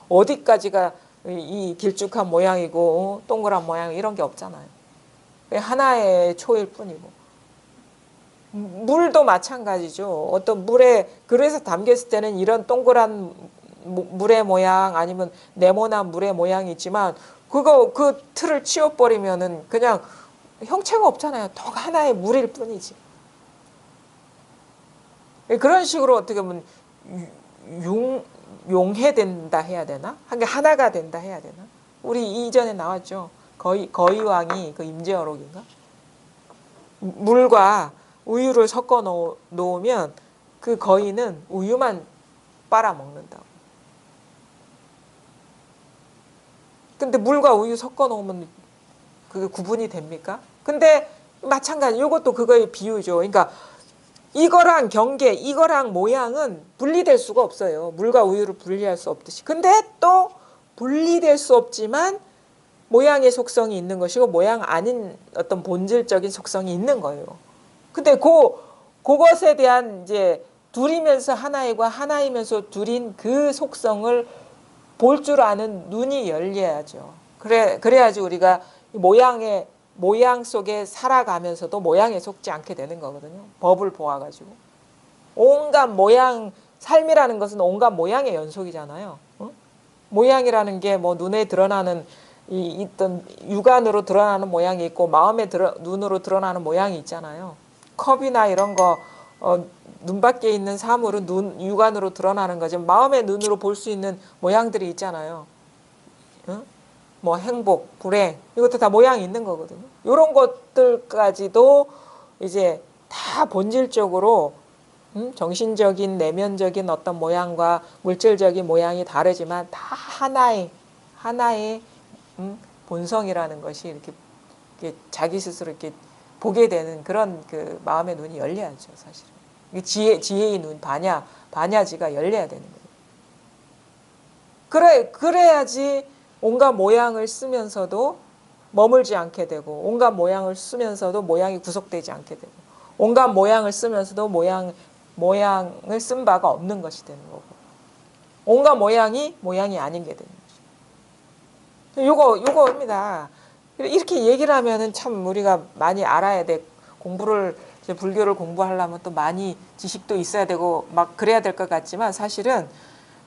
어디까지가 이 길쭉한 모양이고 동그란 모양 이런 게 없잖아요. 하나의 초일 뿐이고. 물도 마찬가지죠. 어떤 물에 그래서 담겼을 때는 이런 동그란 물의 모양 아니면 네모난 물의 모양이 있지만 그 틀을 치워버리면은 그냥 형체가 없잖아요. 더 하나의 물일 뿐이지. 그런 식으로 어떻게 보면 용해된다 해야 되나? 하나가 된다 해야 되나? 우리 이전에 나왔죠. 거위왕이 그 임재어록인가? 물과 우유를 섞어 놓으면 그 거위는 우유만 빨아먹는다고. 근데 물과 우유 섞어 놓으면 그게 구분이 됩니까? 근데 마찬가지 이것도 그거의 비유죠. 그러니까 이거랑 경계, 이거랑 모양은 분리될 수가 없어요. 물과 우유를 분리할 수 없듯이. 근데 또 분리될 수 없지만 모양의 속성이 있는 것이고 모양 아닌 어떤 본질적인 속성이 있는 거예요. 근데 그것에 대한 이제 둘이면서 하나이고 하나이면서 둘인 그 속성을 볼 줄 아는 눈이 열려야죠. 그래야지 우리가 모양 속에 살아가면서도 모양에 속지 않게 되는 거거든요. 법을 보아가지고. 온갖 모양, 삶이라는 것은 온갖 모양의 연속이잖아요. 어? 모양이라는 게 뭐 눈에 드러나는 있던 육안으로 드러나는 모양이 있고 마음에 눈으로 드러나는 모양이 있잖아요. 컵이나 이런 거 눈 밖에 있는 사물은 육안으로 드러나는 거죠. 마음의 눈으로 볼 수 있는 모양들이 있잖아요. 어? 뭐 행복, 불행 이것도 다 모양이 있는 거거든요. 이런 것들까지도 이제 다 본질적으로 정신적인 내면적인 어떤 모양과 물질적인 모양이 다르지만 다 하나의 본성이라는 것이 이렇게 자기 스스로 이렇게 보게 되는 그런 그 마음의 눈이 열려야죠, 사실은. 지혜의 눈, 반야지가 열려야 되는 거예요. 그래야지 온갖 모양을 쓰면서도 머물지 않게 되고, 온갖 모양을 쓰면서도 모양이 구속되지 않게 되고, 온갖 모양을 쓰면서도 모양을 쓴 바가 없는 것이 되는 거고, 온갖 모양이 아닌 게 되는 거죠. 요거입니다. 이렇게 얘기를 하면은 참 우리가 많이 알아야 돼. 불교를 공부하려면 또 많이 지식도 있어야 되고 막 그래야 될 것 같지만 사실은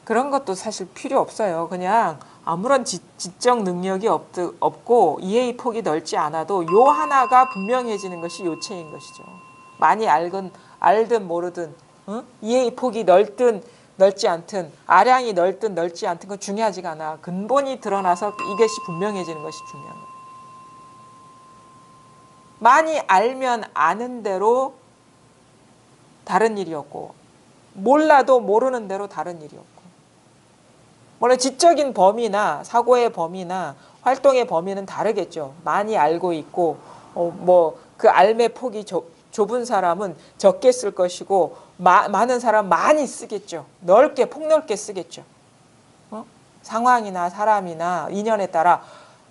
그런 것도 사실 필요 없어요. 그냥 아무런 지적 능력이 없고 이해의 폭이 넓지 않아도 요 하나가 분명해지는 것이 요체인 것이죠. 많이 알든 모르든 이해의 폭이 넓든 넓지 않든 아량이 넓든 넓지 않든 건 중요하지가 않아. 근본이 드러나서 이것이 분명해지는 것이 중요한 거예요. 많이 알면 아는 대로 다른 일이었고 몰라도 모르는 대로 다른 일이었고 물론 지적인 범위나 사고의 범위나 활동의 범위는 다르겠죠. 많이 알고 있고 뭐 그 알의 폭이 좁은 사람은 적게 쓸 것이고 많은 사람은 많이 쓰겠죠. 폭넓게 쓰겠죠. 상황이나 사람이나 인연에 따라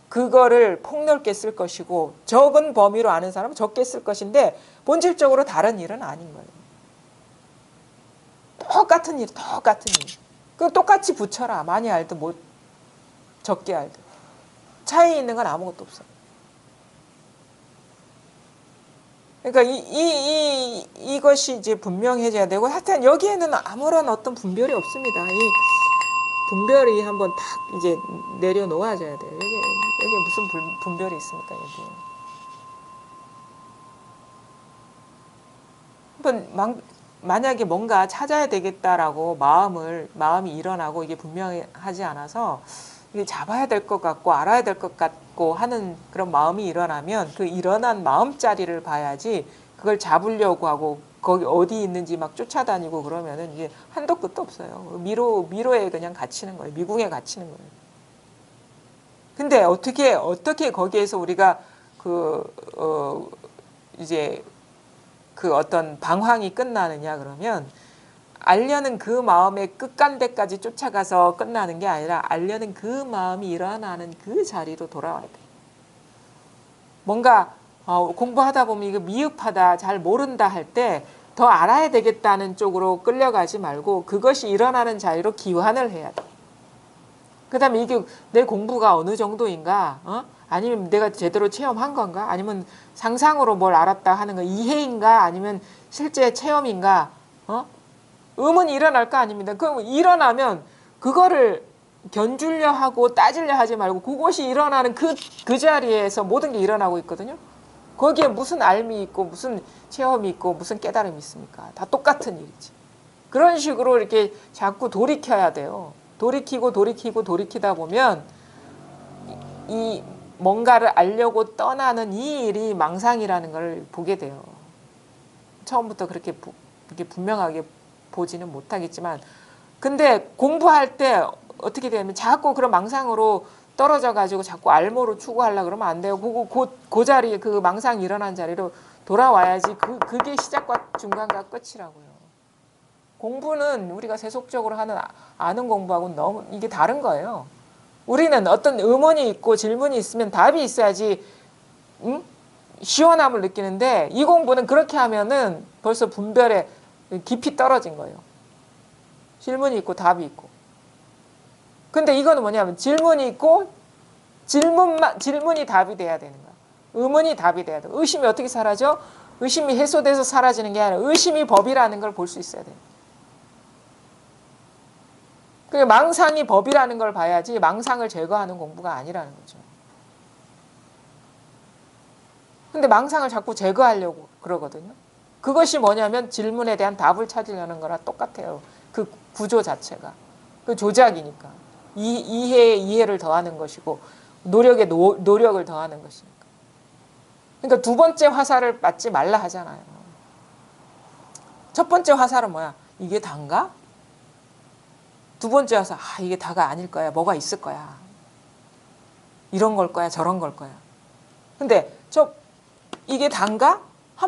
그거를 폭넓게 쓸 것이고 적은 범위로 아는 사람은 적게 쓸 것인데 본질적으로 다른 일은 아닌 거예요. 똑같은 일, 똑같은 일. 그 똑같이 붙여라. 많이 알든 뭐 적게 알든. 차이 있는 건 아무것도 없어. 그러니까 이것이 이제 분명해져야 되고, 하여튼 여기에는 아무런 어떤 분별이 없습니다. 이 분별이 한번 탁 이제 내려놓아져야 돼요. 여기 무슨 분별이 있습니까, 여기. 한번 만약에 뭔가 찾아야 되겠다라고 마음이 일어나고 이게 분명하지 않아서 이게 잡아야 될 것 같고 알아야 될 것 같고 하는 그런 마음이 일어나면 그 일어난 마음자리를 봐야지 그걸 잡으려고 하고 거기 어디 있는지 막 쫓아다니고 그러면은 이게 한도 끝도 없어요. 미로에 그냥 갇히는 거예요. 미궁에 갇히는 거예요. 근데 어떻게 거기에서 우리가 이제 그 어떤 방황이 끝나느냐 그러면 알려는 그 마음의 끝간데까지 쫓아가서 끝나는 게 아니라 알려는 그 마음이 일어나는 그 자리로 돌아와야 돼. 뭔가 공부하다 보면 이거 미흡하다, 잘 모른다 할 때 더 알아야 되겠다는 쪽으로 끌려가지 말고 그것이 일어나는 자리로 기환을 해야 돼. 그 다음에 이게 내 공부가 어느 정도인가? 아니면 내가 제대로 체험한 건가? 아니면 상상으로 뭘 알았다 하는 거 이해인가? 아니면 실제 체험인가? 의문이 일어날 거 아닙니다. 그럼 일어나면 그거를 견주려 하고 따지려 하지 말고 그것이 일어나는 그 자리에서 모든 게 일어나고 있거든요. 거기에 무슨 알미 있고 무슨 체험이 있고 무슨 깨달음이 있습니까? 다 똑같은 일이지. 그런 식으로 이렇게 자꾸 돌이켜야 돼요. 돌이키다 보면 이 뭔가를 알려고 떠나는 이 일이 망상이라는 걸 보게 돼요. 처음부터 그렇게 분명하게 보지는 못하겠지만, 근데 공부할 때 어떻게 되냐면 자꾸 그런 망상으로 떨어져 가지고 자꾸 알모로 추구하려고 그러면 안 돼요. 그 자리에 그 망상이 일어난 자리로 돌아와야지 그게 시작과 중간과 끝이라고요. 공부는 우리가 세속적으로 하는 아는 공부하고는 너무 이게 다른 거예요. 우리는 어떤 의문이 있고 질문이 있으면 답이 있어야지 시원함을 느끼는데 이 공부는 그렇게 하면은 벌써 분별에 깊이 떨어진 거예요. 질문이 있고 답이 있고. 근데 이거는 뭐냐면 질문이 있고 질문이 답이 돼야 되는 거야. 의문이 답이 돼야 돼. 의심이 어떻게 사라져? 의심이 해소돼서 사라지는 게 아니라 의심이 법이라는 걸 볼 수 있어야 돼. 그러니까 망상이 법이라는 걸 봐야지 망상을 제거하는 공부가 아니라는 거죠. 근데 망상을 자꾸 제거하려고 그러거든요. 그것이 뭐냐면 질문에 대한 답을 찾으려는 거랑 똑같아요. 그 구조 자체가. 그 조작이니까. 이해에 이해를 더하는 것이고 노력에 노력을 더하는 것이니까. 그러니까 두 번째 화살을 맞지 말라 하잖아요. 첫 번째 화살은 뭐야? 이게 단가? 두 번째 화살, 이게 다가 아닐 거야. 뭐가 있을 거야. 이런 걸 거야. 저런 걸 거야. 근데 이게 단가?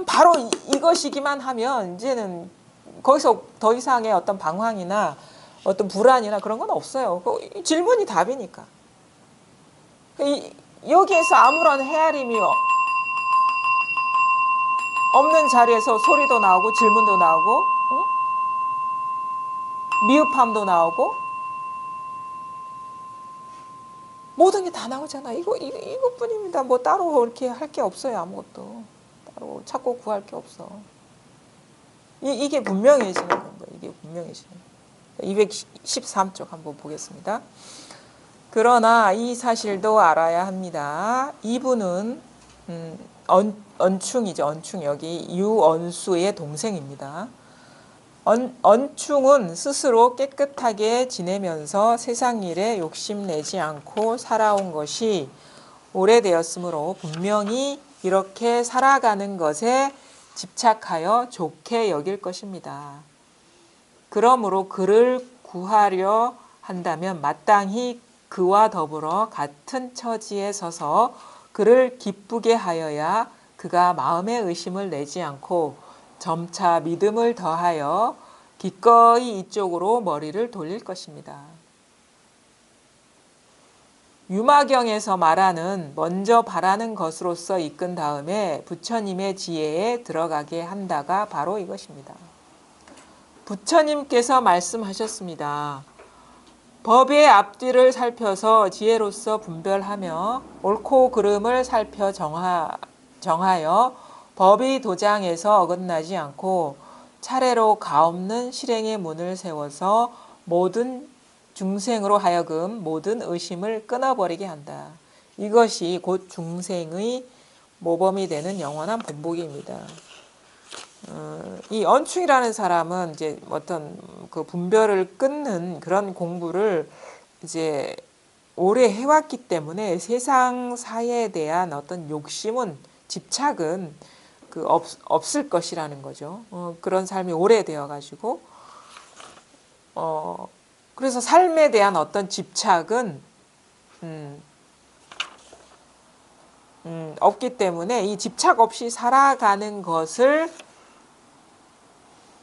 바로 이것이기만 하면 이제는 거기서 더 이상의 어떤 방황이나 어떤 불안이나 그런 건 없어요. 질문이 답이니까. 여기에서 아무런 헤아림이 없는 자리에서 소리도 나오고 질문도 나오고 미흡함도 나오고 모든 게 다 나오잖아. 이것뿐입니다. 뭐 따로 이렇게 할 게 없어요. 아무것도. 따로 찾고 구할 게 없어. 이게 분명해지는 거예요. 이게 분명해지는 거예요. 213쪽 한번 보겠습니다. 그러나 이 사실도 알아야 합니다. 이분은 언충이죠. 언충 여기 유언수의 동생입니다. 언충은 스스로 깨끗하게 지내면서 세상 일에 욕심내지 않고 살아온 것이 오래되었으므로 분명히 이렇게 살아가는 것에 집착하여 좋게 여길 것입니다. 그러므로 그를 구하려 한다면 마땅히 그와 더불어 같은 처지에 서서 그를 기쁘게 하여야 그가 마음의 의심을 내지 않고 점차 믿음을 더하여 기꺼이 이쪽으로 머리를 돌릴 것입니다. 유마경에서 말하는 먼저 바라는 것으로서 이끈 다음에 부처님의 지혜에 들어가게 한다가 바로 이것입니다. 부처님께서 말씀하셨습니다. 법의 앞뒤를 살펴서 지혜로서 분별하며 옳고 그름을 살펴 정하여 법의 도장에서 어긋나지 않고 차례로 가없는 실행의 문을 세워서 모든 중생으로 하여금 모든 의심을 끊어버리게 한다. 이것이 곧 중생의 모범이 되는 영원한 본보기입니다. 이 언충이라는 사람은 이제 어떤 그 분별을 끊는 그런 공부를 이제 오래 해왔기 때문에 세상 사에 대한 어떤 욕심은 집착은 없을 것이라는 거죠. 그런 삶이 오래되어 가지고 그래서 삶에 대한 어떤 집착은 없기 때문에 이 집착 없이 살아가는 것을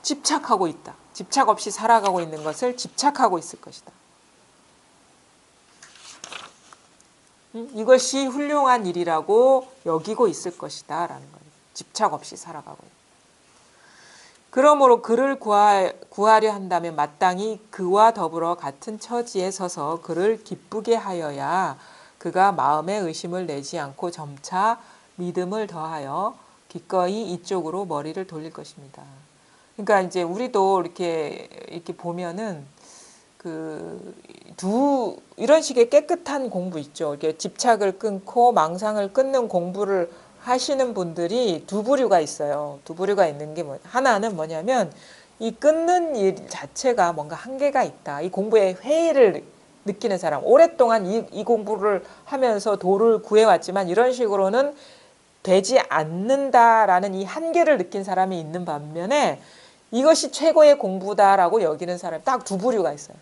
집착하고 있다. 집착 없이 살아가고 있는 것을 집착하고 있을 것이다. 이것이 훌륭한 일이라고 여기고 있을 것이다 라는 거예요. 집착 없이 살아가고 있다. 그러므로 그를 구하려 한다면 마땅히 그와 더불어 같은 처지에 서서 그를 기쁘게 하여야 그가 마음에 의심을 내지 않고 점차 믿음을 더하여 기꺼이 이쪽으로 머리를 돌릴 것입니다. 그러니까 이제 우리도 이렇게 보면은 이런 식의 깨끗한 공부 있죠. 이렇게 집착을 끊고 망상을 끊는 공부를 하시는 분들이 두 부류가 있어요. 두 부류가 있는 게 하나는 뭐냐면 이 끊는 일 자체가 뭔가 한계가 있다. 이 공부에 회의를 느끼는 사람. 오랫동안 이 공부를 하면서 도를 구해왔지만 이런 식으로는 되지 않는다라는 이 한계를 느낀 사람이 있는 반면에 이것이 최고의 공부다라고 여기는 사람이 딱 두 부류가 있어요.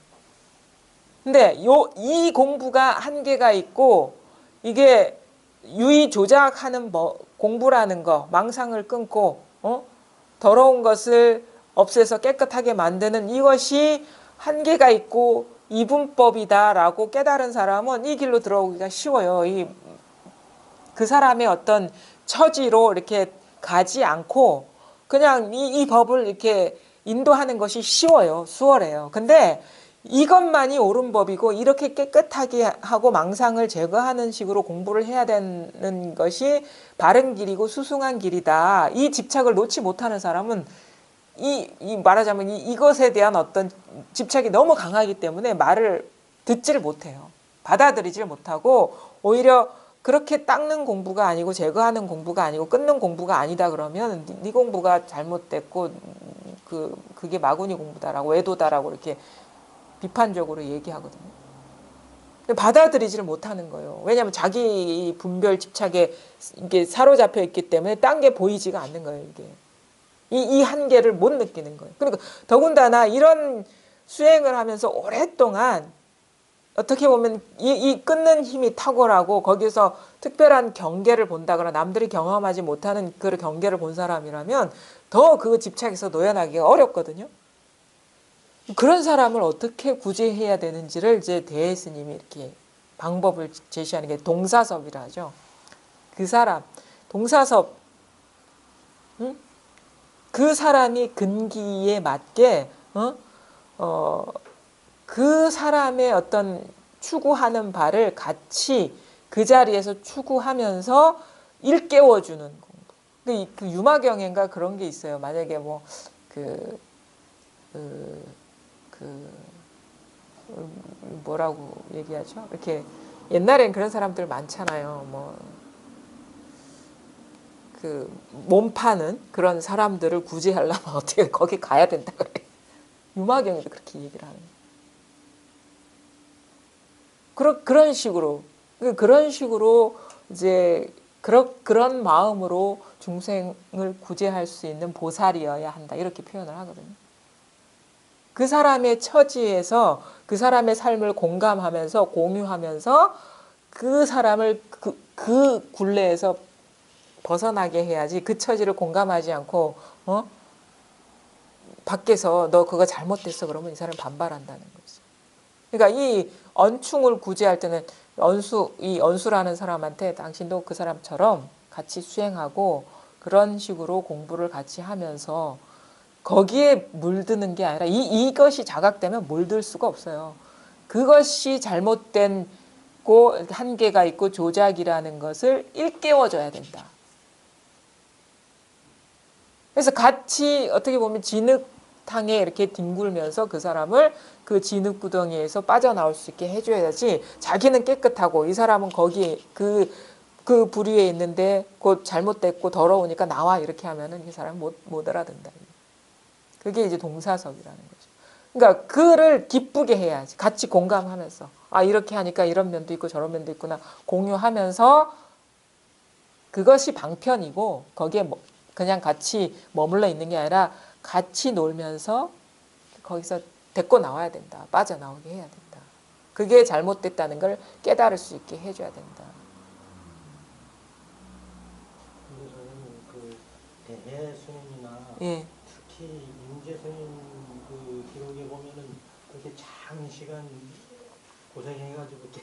근데 이 공부가 한계가 있고 이게 유의 조작하는 공부라는 거, 망상을 끊고 더러운 것을 없애서 깨끗하게 만드는 이것이 한계가 있고 이분법이다라고 깨달은 사람은 이 길로 들어오기가 쉬워요. 그 사람의 어떤 처지로 이렇게 가지 않고 그냥 이 법을 이렇게 인도하는 것이 쉬워요. 수월해요. 근데 이것만이 옳은 법이고 이렇게 깨끗하게 하고 망상을 제거하는 식으로 공부를 해야 되는 것이 바른 길이고 수승한 길이다. 이 집착을 놓지 못하는 사람은 말하자면 이것에 대한 어떤 집착이 너무 강하기 때문에 말을 듣지를 못해요. 받아들이질 못하고 오히려 그렇게 닦는 공부가 아니고 제거하는 공부가 아니고 끊는 공부가 아니다 그러면 네 공부가 잘못됐고 그게 마구니 공부다라고 외도다라고 이렇게 비판적으로 얘기하거든요. 받아들이지를 못하는 거예요. 왜냐하면 자기 분별 집착에 이게 사로잡혀 있기 때문에 딴 게 보이지가 않는 거예요. 이게 이 한계를 못 느끼는 거예요. 그러니까 더군다나 이런 수행을 하면서 오랫동안 어떻게 보면 이 끊는 힘이 탁월하고 거기서 특별한 경계를 본다거나 남들이 경험하지 못하는 그 경계를 본 사람이라면 더 그 집착에서 놓여나기가 어렵거든요. 그런 사람을 어떻게 구제해야 되는지를 이제 대스님이 이렇게 방법을 제시하는 게 동사섭이라 하죠. 그 사람, 동사섭, 그 사람이 근기에 맞게 그 사람의 어떤 추구하는 바를 같이 그 자리에서 추구하면서 일깨워주는 공부. 그 유마경인가 그런 게 있어요. 만약에 뭐라고 얘기하죠? 이렇게 옛날엔 그런 사람들 많잖아요. 몸 파는 그런 사람들을 구제하려면 어떻게 거기 가야 된다 그래. 유마경이도 그렇게 얘기를 하는 거예요. 그런 식으로 이제 그런 마음으로 중생을 구제할 수 있는 보살이어야 한다. 이렇게 표현을 하거든요. 그 사람의 처지에서 그 사람의 삶을 공감하면서 공유하면서 그 사람을 그 굴레에서 벗어나게 해야지 그 처지를 공감하지 않고 밖에서 너 그거 잘못됐어 그러면 이 사람 반발한다는 거지. 그러니까 이 언충을 구제할 때는 이 언수라는 사람한테 당신도 그 사람처럼 같이 수행하고 그런 식으로 공부를 같이 하면서 거기에 물드는 게 아니라 이것이 자각되면 물들 수가 없어요. 그것이 잘못된 한계가 있고 조작이라는 것을 일깨워줘야 된다. 그래서 같이 어떻게 보면 진흙탕에 이렇게 뒹굴면서 그 사람을 그 진흙구덩이에서 빠져나올 수 있게 해줘야지, 자기는 깨끗하고 이 사람은 거기 그 부류에 있는데 곧 잘못됐고 더러우니까 나와 이렇게 하면은 이 사람은 못 알아듣는다. 그게 이제 동사석이라는 거죠. 그러니까 그를 기쁘게 해야지. 같이 공감하면서 아 이렇게 하니까 이런 면도 있고 저런 면도 있구나 공유하면서, 그것이 방편이고 거기에 그냥 같이 머물러 있는 게 아니라 같이 놀면서 거기서 데리고 나와야 된다. 빠져나오게 해야 된다. 그게 잘못됐다는 걸 깨달을 수 있게 해줘야 된다. 근데 저는 그 대해 스님이나 예. 특히 임재 스님 그 기록에 보면은 그렇게 장시간 고생해가지고 이렇게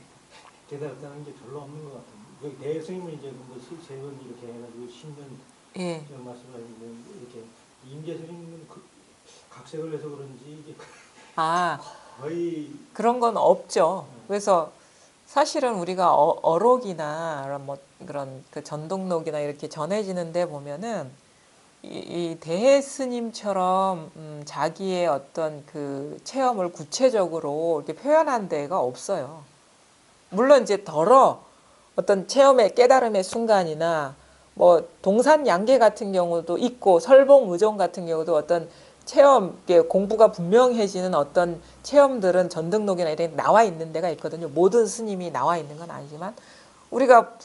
깨달았다는 게 별로 없는 것 같아요. 여기 대해 스님은 이제 세 번 이렇게 해가지고 10년 예. 말씀하시는 이렇게 임재 스님은 그 각색을 해서 그런지 이게 아 거의 그런 건 없죠. 그래서 사실은 우리가 어록이나 뭐 그런 그 전동록이나 이렇게 전해지는데 보면은 이 대해 스님처럼 자기의 어떤 그 체험을 구체적으로 이렇게 표현한 데가 없어요. 물론 이제 어떤 체험의 깨달음의 순간이나 뭐 동산양계 같은 경우도 있고 설봉의종 같은 경우도 어떤 체험, 공부가 분명해지는 어떤 체험들은 전등록이나 이런 데 나와 있는 데가 있거든요. 모든 스님이 나와 있는 건 아니지만 우리가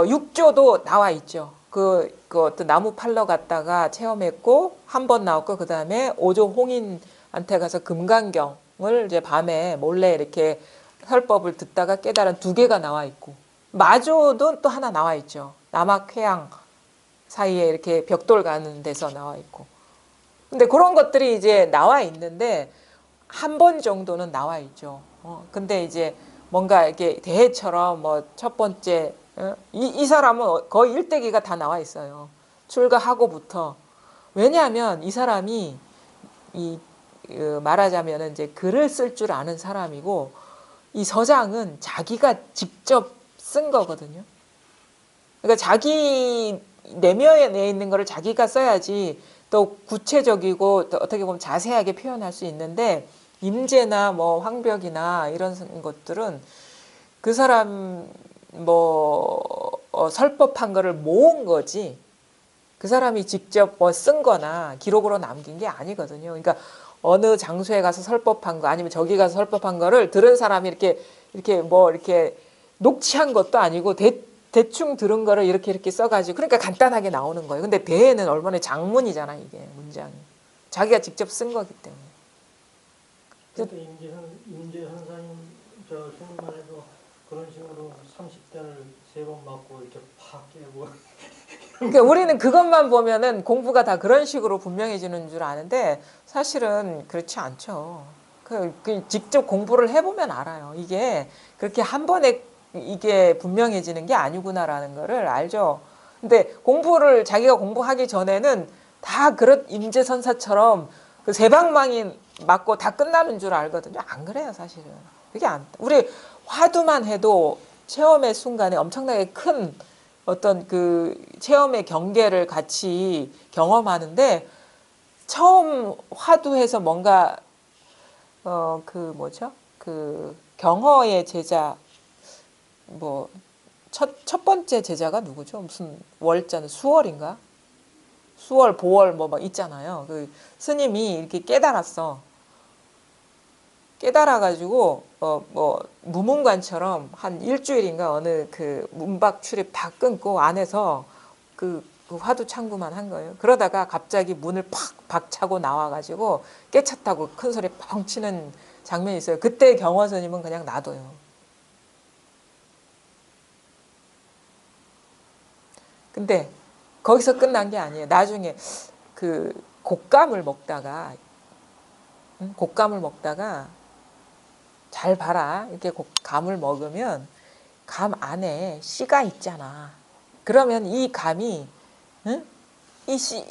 육조도 나와 있죠. 그 어떤 나무 팔러 갔다가 체험했고 한 번 나왔고 그 다음에 오조 홍인한테 가서 금강경을 이제 밤에 몰래 이렇게 설법을 듣다가 깨달은 2개가 나와 있고, 마조도 또 하나 나와 있죠. 남악회양 사이에 이렇게 벽돌 가는 데서 나와 있고. 근데 그런 것들이 이제 나와 있는데 한 번 정도는 나와 있죠. 근데 이제 뭔가 이렇게 대회처럼 뭐 첫 번째 이 사람은 거의 일대기가 다 나와 있어요. 출가하고부터. 왜냐하면 이 사람이 말하자면 이제 글을 쓸 줄 아는 사람이고 이 서장은 자기가 직접 쓴 거거든요. 그러니까 자기 내면에 있는 거를 자기가 써야지 또 구체적이고 또 어떻게 보면 자세하게 표현할 수 있는데, 임재나 뭐 황벽이나 이런 것들은 그 사람 설법한 거를 모은 거지 그 사람이 직접 뭐 쓴 거나 기록으로 남긴 게 아니거든요. 그러니까 어느 장소에 가서 설법한 거 아니면 저기 가서 설법한 거를 들은 사람이 이렇게 녹취한 것도 아니고 대충 들은 거를 이렇게 써가지고 그러니까 간단하게 나오는 거예요. 근데 대에는 얼마나 장문이잖아 이게 문장이. 자기가 직접 쓴 거기 때문에. 그때 임재 선사님 저 스님만 해도 그런 식으로 30대를 3번 맞고 이렇게 팍 깨고. 그러니까 우리는 그것만 보면은 공부가 다 그런 식으로 분명해지는 줄 아는데 사실은 그렇지 않죠. 그 직접 공부를 해보면 알아요. 이게 그렇게 한 번에 이게 분명해지는 게 아니구나라는 거를 알죠. 근데 자기가 공부하기 전에는 다 그런 임재선사처럼 그 세방망이 맞고 다 끝나는 줄 알거든요. 안 그래요, 사실은. 우리 화두만 해도 체험의 순간에 엄청나게 큰 어떤 그 체험의 경계를 같이 경험하는데, 처음 화두해서 뭔가 그 경허의 제자 첫 번째 제자가 누구죠? 무슨 월자는 수월인가? 수월, 보월 뭐 막 있잖아요. 그 스님이 이렇게 깨달아가지고 무문관처럼 한 일주일인가 어느 그 문박 출입 다 끊고 안에서 그 화두 창구만 한 거예요. 그러다가 갑자기 문을 팍 박차고 나와가지고 깨쳤다고 큰 소리 펑 치는 장면이 있어요. 그때 경화 스님은 그냥 놔둬요. 근데 거기서 끝난 게 아니에요. 나중에 그 곶감을 먹다가 잘 봐라. 이렇게 감을 먹으면 감 안에 씨가 있잖아. 그러면 이 감이 이 씨,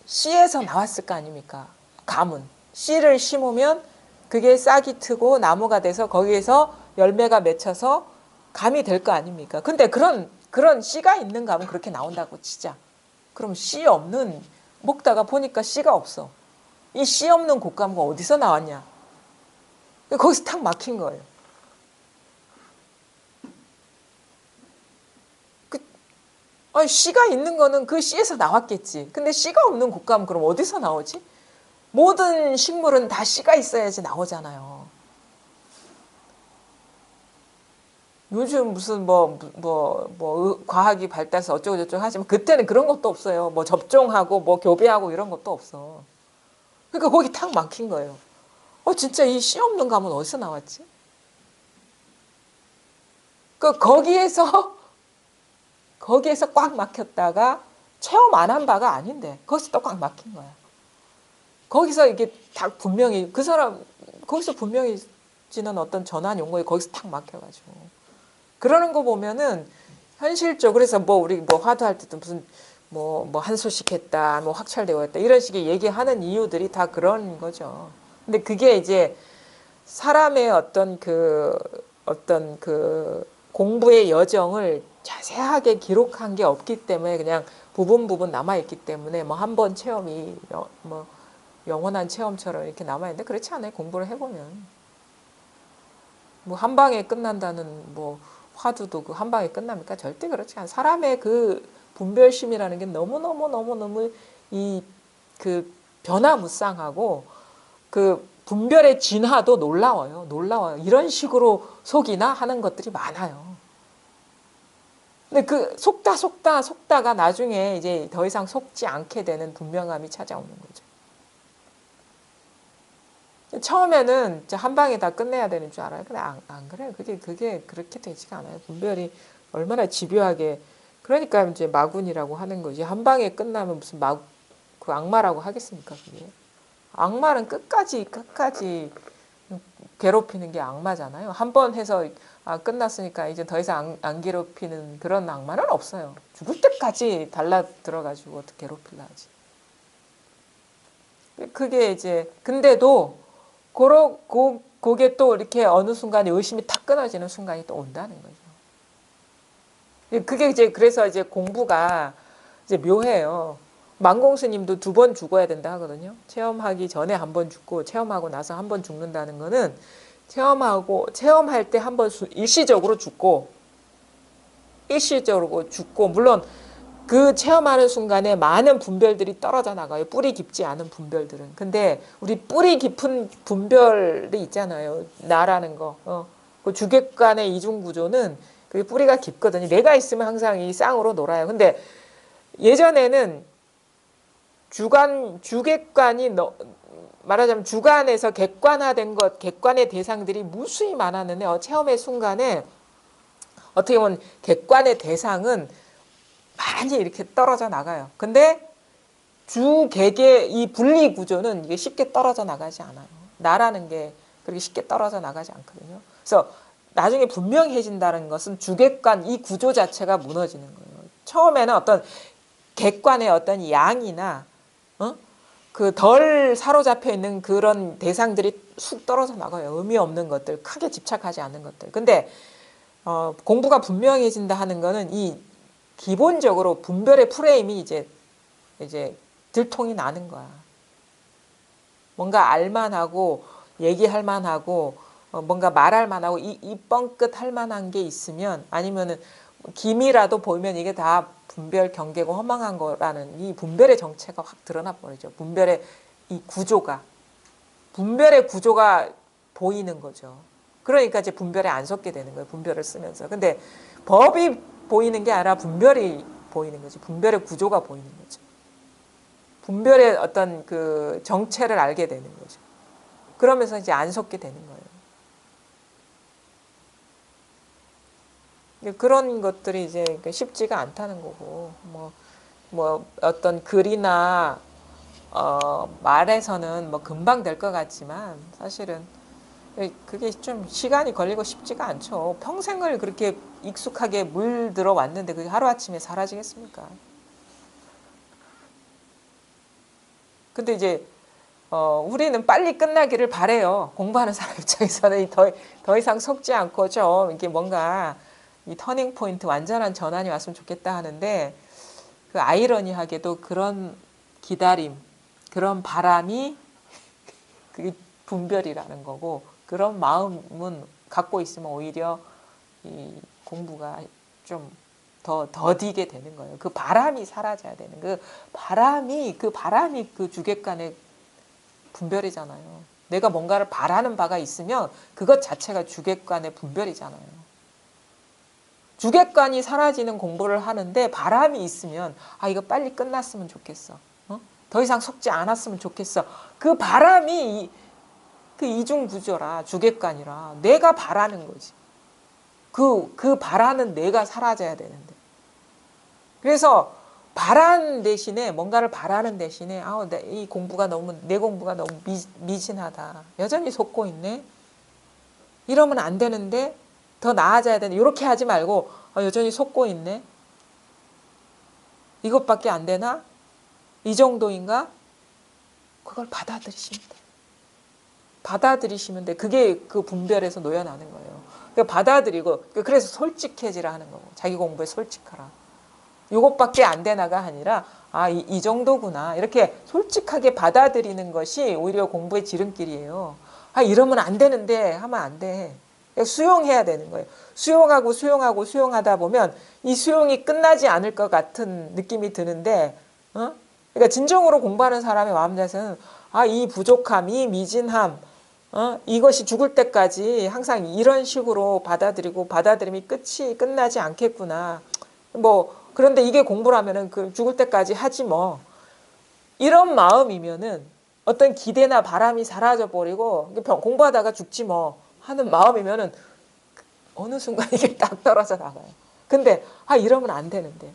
씨에서 나왔을 거 아닙니까? 감은. 씨를 심으면 그게 싹이 트고 나무가 돼서 거기에서 열매가 맺혀서 감이 될 거 아닙니까? 근데 그런 씨가 있는 감은 그렇게 나온다고 치자. 그럼 씨 없는, 먹다가 보니까 씨가 없어. 이 씨 없는 곶감은 어디서 나왔냐? 거기서 탁 막힌 거예요. 씨가 있는 거는 그 씨에서 나왔겠지. 근데 씨가 없는 곶감은 그럼 어디서 나오지? 모든 식물은 다 씨가 있어야지 나오잖아요. 요즘 무슨 과학이 발달해서 어쩌고저쩌고 하지만 그때는 그런 것도 없어요. 뭐 접종하고 뭐 교배하고 이런 것도 없어. 그러니까 거기 탁 막힌 거예요. 진짜 이 씨 없는 감은 어디서 나왔지? 거기에서 꽉 막혔다가 체험 안 한 바가 아닌데 거기서 또 꽉 막힌 거야. 거기서 이게 딱 분명히 그 사람 거기서 분명히 지는 어떤 전환 용어에 거기서 탁 막혀가지고 그러는 거 보면은 현실적으로 그래서 우리 화두할 때도 무슨 한소식 했다, 학철되어 했다 이런 식의 얘기하는 이유들이 다 그런 거죠. 근데 그게 이제 사람의 어떤 그 공부의 여정을 자세하게 기록한 게 없기 때문에 그냥 부분 남아있기 때문에 한 번 체험이 영원한 체험처럼 이렇게 남아있는데 그렇지 않아요. 공부를 해보면. 한 방에 끝난다는 화두도 그 한 방에 끝납니까? 절대 그렇지 않아요. 사람의 그 분별심이라는 게 너무너무 그 변화무쌍하고 그 분별의 진화도 놀라워요. 이런 식으로 속이나 하는 것들이 많아요. 근데 그 속다가 나중에 이제 더 이상 속지 않게 되는 분명함이 찾아오는 거죠. 처음에는 한 방에 다 끝내야 되는 줄 알아요. 근데 안 그래요. 그게 그렇게 되지가 않아요. 분별이 얼마나 집요하게. 그러니까 이제 마군이라고 하는 거지. 한 방에 끝나면 무슨 그 악마라고 하겠습니까, 그게. 악마는 끝까지 괴롭히는 게 악마잖아요. 한 번 해서 끝났으니까 이제 더 이상 안 괴롭히는 그런 악마는 없어요. 죽을 때까지 달라 들어가지고 어떻게 괴롭히려 하지. 그게 이제 근데도 그게 또 이렇게 어느 순간에 의심이 탁 끊어지는 순간이 또 온다는 거죠. 그게 이제 그래서 이제 공부가 이제 묘해요. 만공스님도 2번 죽어야 된다 하거든요. 체험하기 전에 1번 죽고 체험하고 나서 1번 죽는다는 거는 체험할 때 1번 일시적으로 죽고 물론 그 체험하는 순간에 많은 분별들이 떨어져 나가요. 뿌리 깊지 않은 분별들은. 근데 우리 뿌리 깊은 분별이 있잖아요. 나라는 거. 그 주객관의 이중구조는 그게 뿌리가 깊거든요. 내가 있으면 항상 이 쌍으로 놀아요. 근데 예전에는 주객관이 말하자면 주관에서 객관화된 객관의 대상들이 무수히 많았는데 체험의 순간에 어떻게 보면 객관의 대상은 많이 이렇게 떨어져 나가요. 근데 주객의 이 분리 구조는 이게 쉽게 떨어져 나가지 않아요. 나라는 게 그렇게 쉽게 떨어져 나가지 않거든요. 그래서 나중에 분명해진다는 것은 주객관 이 구조 자체가 무너지는 거예요. 처음에는 어떤 객관의 어떤 양이나 그 덜 사로잡혀 있는 그런 대상들이 쑥 떨어져 나가요. 의미 없는 것들, 크게 집착하지 않는 것들. 근데 공부가 분명해진다 하는 거는 이 기본적으로 분별의 프레임이 이제 들통이 나는 거야. 뭔가 알만하고 얘기할 만하고 뭔가 말할 만하고 이 뻥끗 할 만한 게 있으면 아니면은 김이라도 보이면 이게 다 분별 경계고 허망한 거라는 이 분별의 정체가 확 드러나 버리죠. 분별의 구조가 보이는 거죠. 그러니까 이제 분별에 안 속게 되는 거예요. 분별을 쓰면서. 근데 법이 보이는 게 아니라 분별이 보이는 거지. 분별의 구조가 보이는 거죠. 분별의 어떤 그 정체를 알게 되는 거죠. 그러면서 이제 안 속게 되는 거예요. 그런 것들이 이제 쉽지가 않다는 거고, 어떤 글이나 말에서는 금방 될 것 같지만 사실은 그게 좀 시간이 걸리고 쉽지가 않죠. 평생을 그렇게 익숙하게 물들어 왔는데 그게 하루아침에 사라지겠습니까? 근데 이제 우리는 빨리 끝나기를 바래요. 공부하는 사람 입장에서는 더 이상 속지 않고 좀 이게 뭔가 이 터닝 포인트 완전한 전환이 왔으면 좋겠다 하는데 그 아이러니하게도 그런 기다림, 그런 바람이 그게 분별이라는 거고 그런 마음은 갖고 있으면 오히려 이 공부가 좀 더 더디게 되는 거예요. 그 바람이 사라져야 되는 그 바람이 그 주객관의 분별이잖아요. 내가 뭔가를 바라는 바가 있으면 그것 자체가 주객관의 분별이잖아요. 주객관이 사라지는 공부를 하는데 바람이 있으면 아 이거 빨리 끝났으면 좋겠어. 더 이상 속지 않았으면 좋겠어. 그 바람이 그 이중구조라 주객관이라 내가 바라는 거지. 그 바라는 내가 사라져야 되는데. 그래서 바라는 대신에 뭔가를 바라는 대신에 이 공부가 내 공부가 너무 미진하다. 여전히 속고 있네. 이러면 안 되는데 더 나아져야 되는데 이렇게 하지 말고 여전히 속고 있네. 이것밖에 안 되나? 이 정도인가? 그걸 받아들이시면 돼. 받아들이시면 돼. 그게 그 분별에서 놓여나는 거예요. 그러니까 받아들이고 그래서 솔직해지라 하는 거고 자기 공부에 솔직하라. 이것밖에 안 되나가 아니라 이 정도구나. 이렇게 솔직하게 받아들이는 것이 오히려 공부의 지름길이에요. 이러면 안 되는데 하면 안 돼. 수용해야 되는 거예요. 수용하다 보면 이 수용이 끝나지 않을 것 같은 느낌이 드는데 그러니까 진정으로 공부하는 사람의 마음 자세는 이 부족함, 이 미진함 이것이 죽을 때까지 항상 이런 식으로 받아들임이 끝나지 않겠구나. 그런데 이게 공부라면은 그 죽을 때까지 하지 뭐. 이런 마음이면은 어떤 기대나 바람이 사라져 버리고 공부하다가 죽지 뭐 하는 마음이면은 어느 순간 이게 딱 떨어져 나가요. 근데 이러면 안 되는데.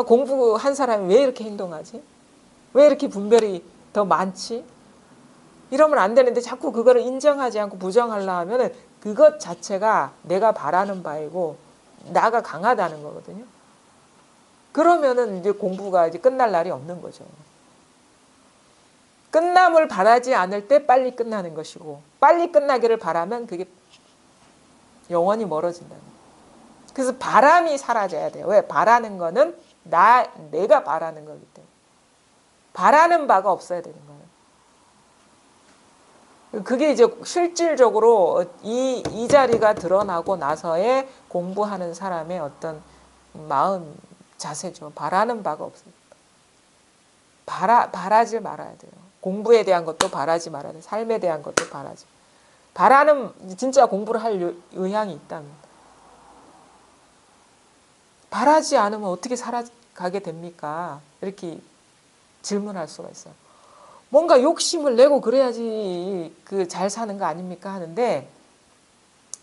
공부한 사람이 왜 이렇게 행동하지? 왜 이렇게 분별이 더 많지? 이러면 안 되는데 자꾸 그거를 인정하지 않고 부정하려 하면은 그것 자체가 내가 바라는 바이고 나가 강하다는 거거든요. 그러면은 이제 공부가 이제 끝날 날이 없는 거죠. 끝남을 바라지 않을 때 빨리 끝나는 것이고 빨리 끝나기를 바라면 그게 영원히 멀어진다는 거예요. 그래서 바람이 사라져야 돼요. 왜? 바라는 거는 내가 바라는 거기 때문에. 바라는 바가 없어야 되는 거예요. 그게 이제 실질적으로 이 자리가 드러나고 나서의 공부하는 사람의 어떤 마음 자세죠. 바라는 바가 없어요. 바라지 말아야 돼요. 공부에 대한 것도 바라지 말아야 돼요. 삶에 대한 것도 바라는 진짜 공부를 할 의향이 있다면 바라지 않으면 어떻게 살아가게 됩니까? 이렇게 질문할 수가 있어요. 뭔가 욕심을 내고 그래야지 잘 사는 거 아닙니까? 하는데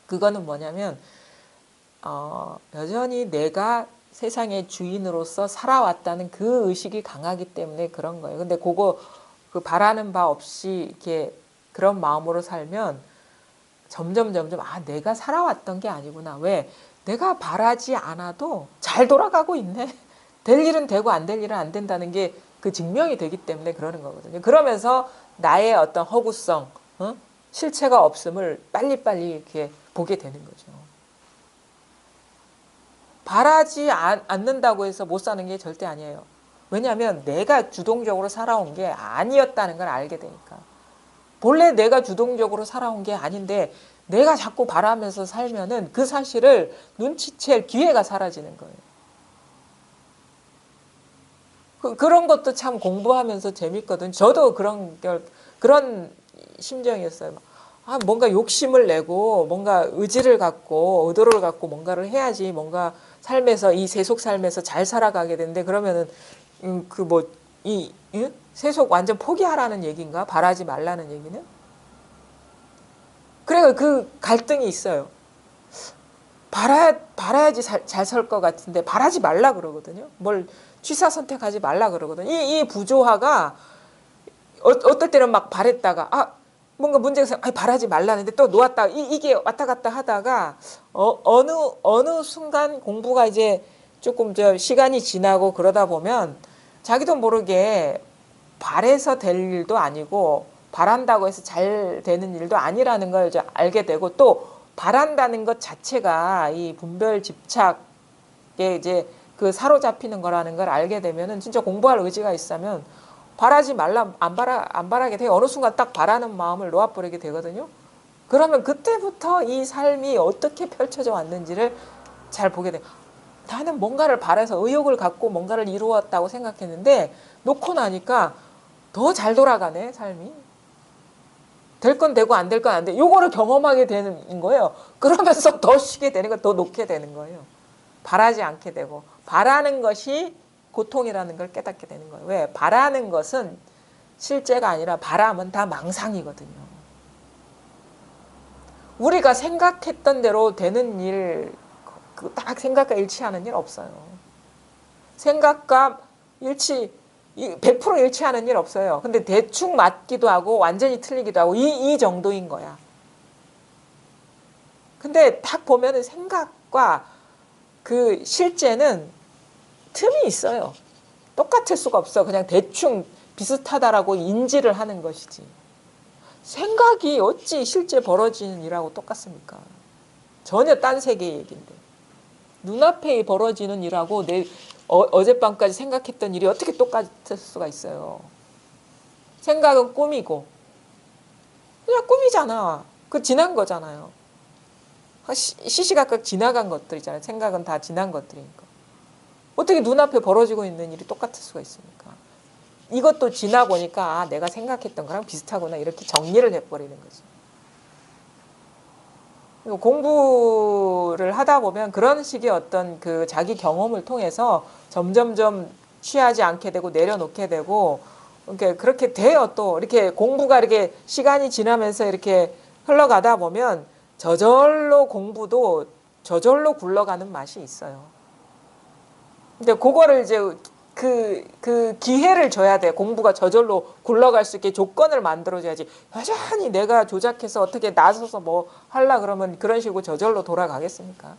그거는 뭐냐면 여전히 내가 세상의 주인으로서 살아왔다는 그 의식이 강하기 때문에 그런 거예요. 근데 그 바라는 바 없이 이렇게 그런 마음으로 살면 점점 내가 살아왔던 게 아니구나. 왜? 내가 바라지 않아도 잘 돌아가고 있네. 될 일은 되고 안 될 일은 안 된다는 게 그 증명이 되기 때문에 그러는 거거든요. 그러면서 나의 어떤 허구성, 실체가 없음을 빨리빨리 이렇게 보게 되는 거죠. 바라지 않는다고 해서 못 사는 게 절대 아니에요. 왜냐하면 내가 주동적으로 살아온 게 아니었다는 걸 알게 되니까. 본래 내가 주동적으로 살아온 게 아닌데 내가 자꾸 바라면서 살면은 그 사실을 눈치챌 기회가 사라지는 거예요. 그런 것도 참 공부하면서 재밌거든. 저도 그런 심정이었어요. 뭔가 욕심을 내고 뭔가 의지를 갖고 의도를 갖고 뭔가를 해야지 뭔가 삶에서 이 세속 삶에서 잘 살아가게 되는데 그러면은 세속 완전 포기하라는 얘기인가? 바라지 말라는 얘기는? 그래요. 그 갈등이 있어요. 바라야지 잘 살 것 같은데 바라지 말라 그러거든요. 뭘 취사 선택하지 말라 그러거든요. 이 부조화가 어떨 때는 막 바랬다가 뭔가 문제가 생겨 바라지 말라는데 또 놓았다가 이게 왔다 갔다 하다가 어느 순간 공부가 이제 조금 시간이 지나고 그러다 보면 자기도 모르게 바래서 될 일도 아니고 바란다고 해서 잘 되는 일도 아니라는 걸 이제 알게 되고, 또 바란다는 것 자체가 이 분별 집착에 이제 그 사로잡히는 거라는 걸 알게 되면은 진짜 공부할 의지가 있으면 바라지 말라, 안 바라게 돼요. 어느 순간 딱 바라는 마음을 놓아버리게 되거든요. 그러면 그때부터 이 삶이 어떻게 펼쳐져 왔는지를 잘 보게 돼요. 나는 뭔가를 바라서 의욕을 갖고 뭔가를 이루었다고 생각했는데 놓고 나니까 더 잘 돌아가네, 삶이. 될 건 되고 안 될 건 안 돼. 요거를 경험하게 되는 거예요. 그러면서 더 쉬게 되는 거, 더 놓게 되는 거예요. 바라지 않게 되고, 바라는 것이 고통이라는 걸 깨닫게 되는 거예요. 왜? 바라는 것은 실제가 아니라 바람은 다 망상이거든요. 우리가 생각했던 대로 되는 일, 딱 생각과 일치하는 일 없어요. 생각과 100% 일치하는 일 없어요. 근데 대충 맞기도 하고 완전히 틀리기도 하고 이 정도인 거야. 근데 딱 보면은 생각과 그 실제는 틈이 있어요. 똑같을 수가 없어. 그냥 대충 비슷하다라고 인지를 하는 것이지. 생각이 어찌 실제 벌어지는 일하고 똑같습니까? 전혀 딴 세계의 얘기인데. 눈앞에 벌어지는 일하고 어젯밤까지 생각했던 일이 어떻게 똑같을 수가 있어요. 생각은 꿈이고 그냥 꿈이잖아. 그 지난 거잖아요. 시시각각 지나간 것들이잖아요. 생각은 다 지난 것들이니까. 어떻게 눈앞에 벌어지고 있는 일이 똑같을 수가 있습니까? 이것도 지나보니까 아, 내가 생각했던 거랑 비슷하구나 이렇게 정리를 해버리는 거지. 공부를 하다 보면 그런 식의 어떤 그 자기 경험을 통해서 점점점 취하지 않게 되고 내려놓게 되고 그렇게 돼요. 또 이렇게 공부가 이렇게 시간이 지나면서 이렇게 흘러가다 보면 저절로 공부도 저절로 굴러가는 맛이 있어요. 근데 그거를 이제 그 기회를 줘야 돼. 공부가 저절로 굴러갈 수 있게 조건을 만들어줘야지. 여전히 내가 조작해서 어떻게 나서서 뭐 하려 그러면 그런 식으로 저절로 돌아가겠습니까?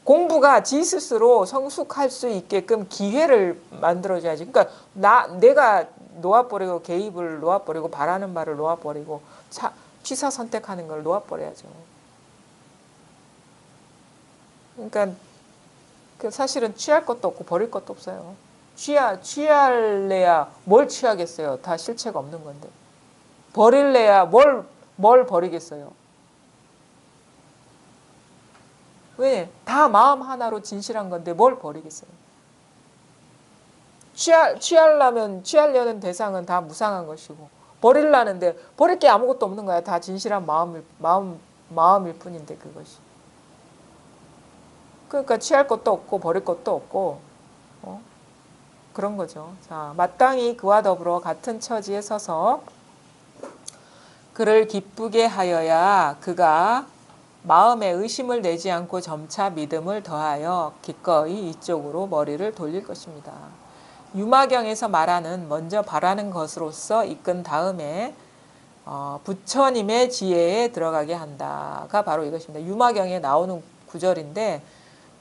공부가 지 스스로 성숙할 수 있게끔 기회를 만들어줘야지. 그러니까 내가 놓아버리고 개입을 놓아버리고 바라는 바를 놓아버리고 취사 선택하는 걸 놓아버려야죠. 그러니까 사실은 취할 것도 없고 버릴 것도 없어요. 취할래야 뭘 취하겠어요. 다 실체가 없는 건데. 버릴래야 뭘 버리겠어요. 왜? 다 마음 하나로 진실한 건데 뭘 버리겠어요. 취하려는 대상은 다 무상한 것이고 버리려는데 버릴 게 아무것도 없는 거야. 다 진실한 마음일 뿐인데 그것이. 그러니까 취할 것도 없고 버릴 것도 없고 그런 거죠. 자, 마땅히 그와 더불어 같은 처지에 서서 그를 기쁘게 하여야 그가 마음에 의심을 내지 않고 점차 믿음을 더하여 기꺼이 이쪽으로 머리를 돌릴 것입니다. 유마경에서 말하는 먼저 바라는 것으로서 이끈 다음에 부처님의 지혜에 들어가게 한다가 바로 이것입니다. 유마경에 나오는 구절인데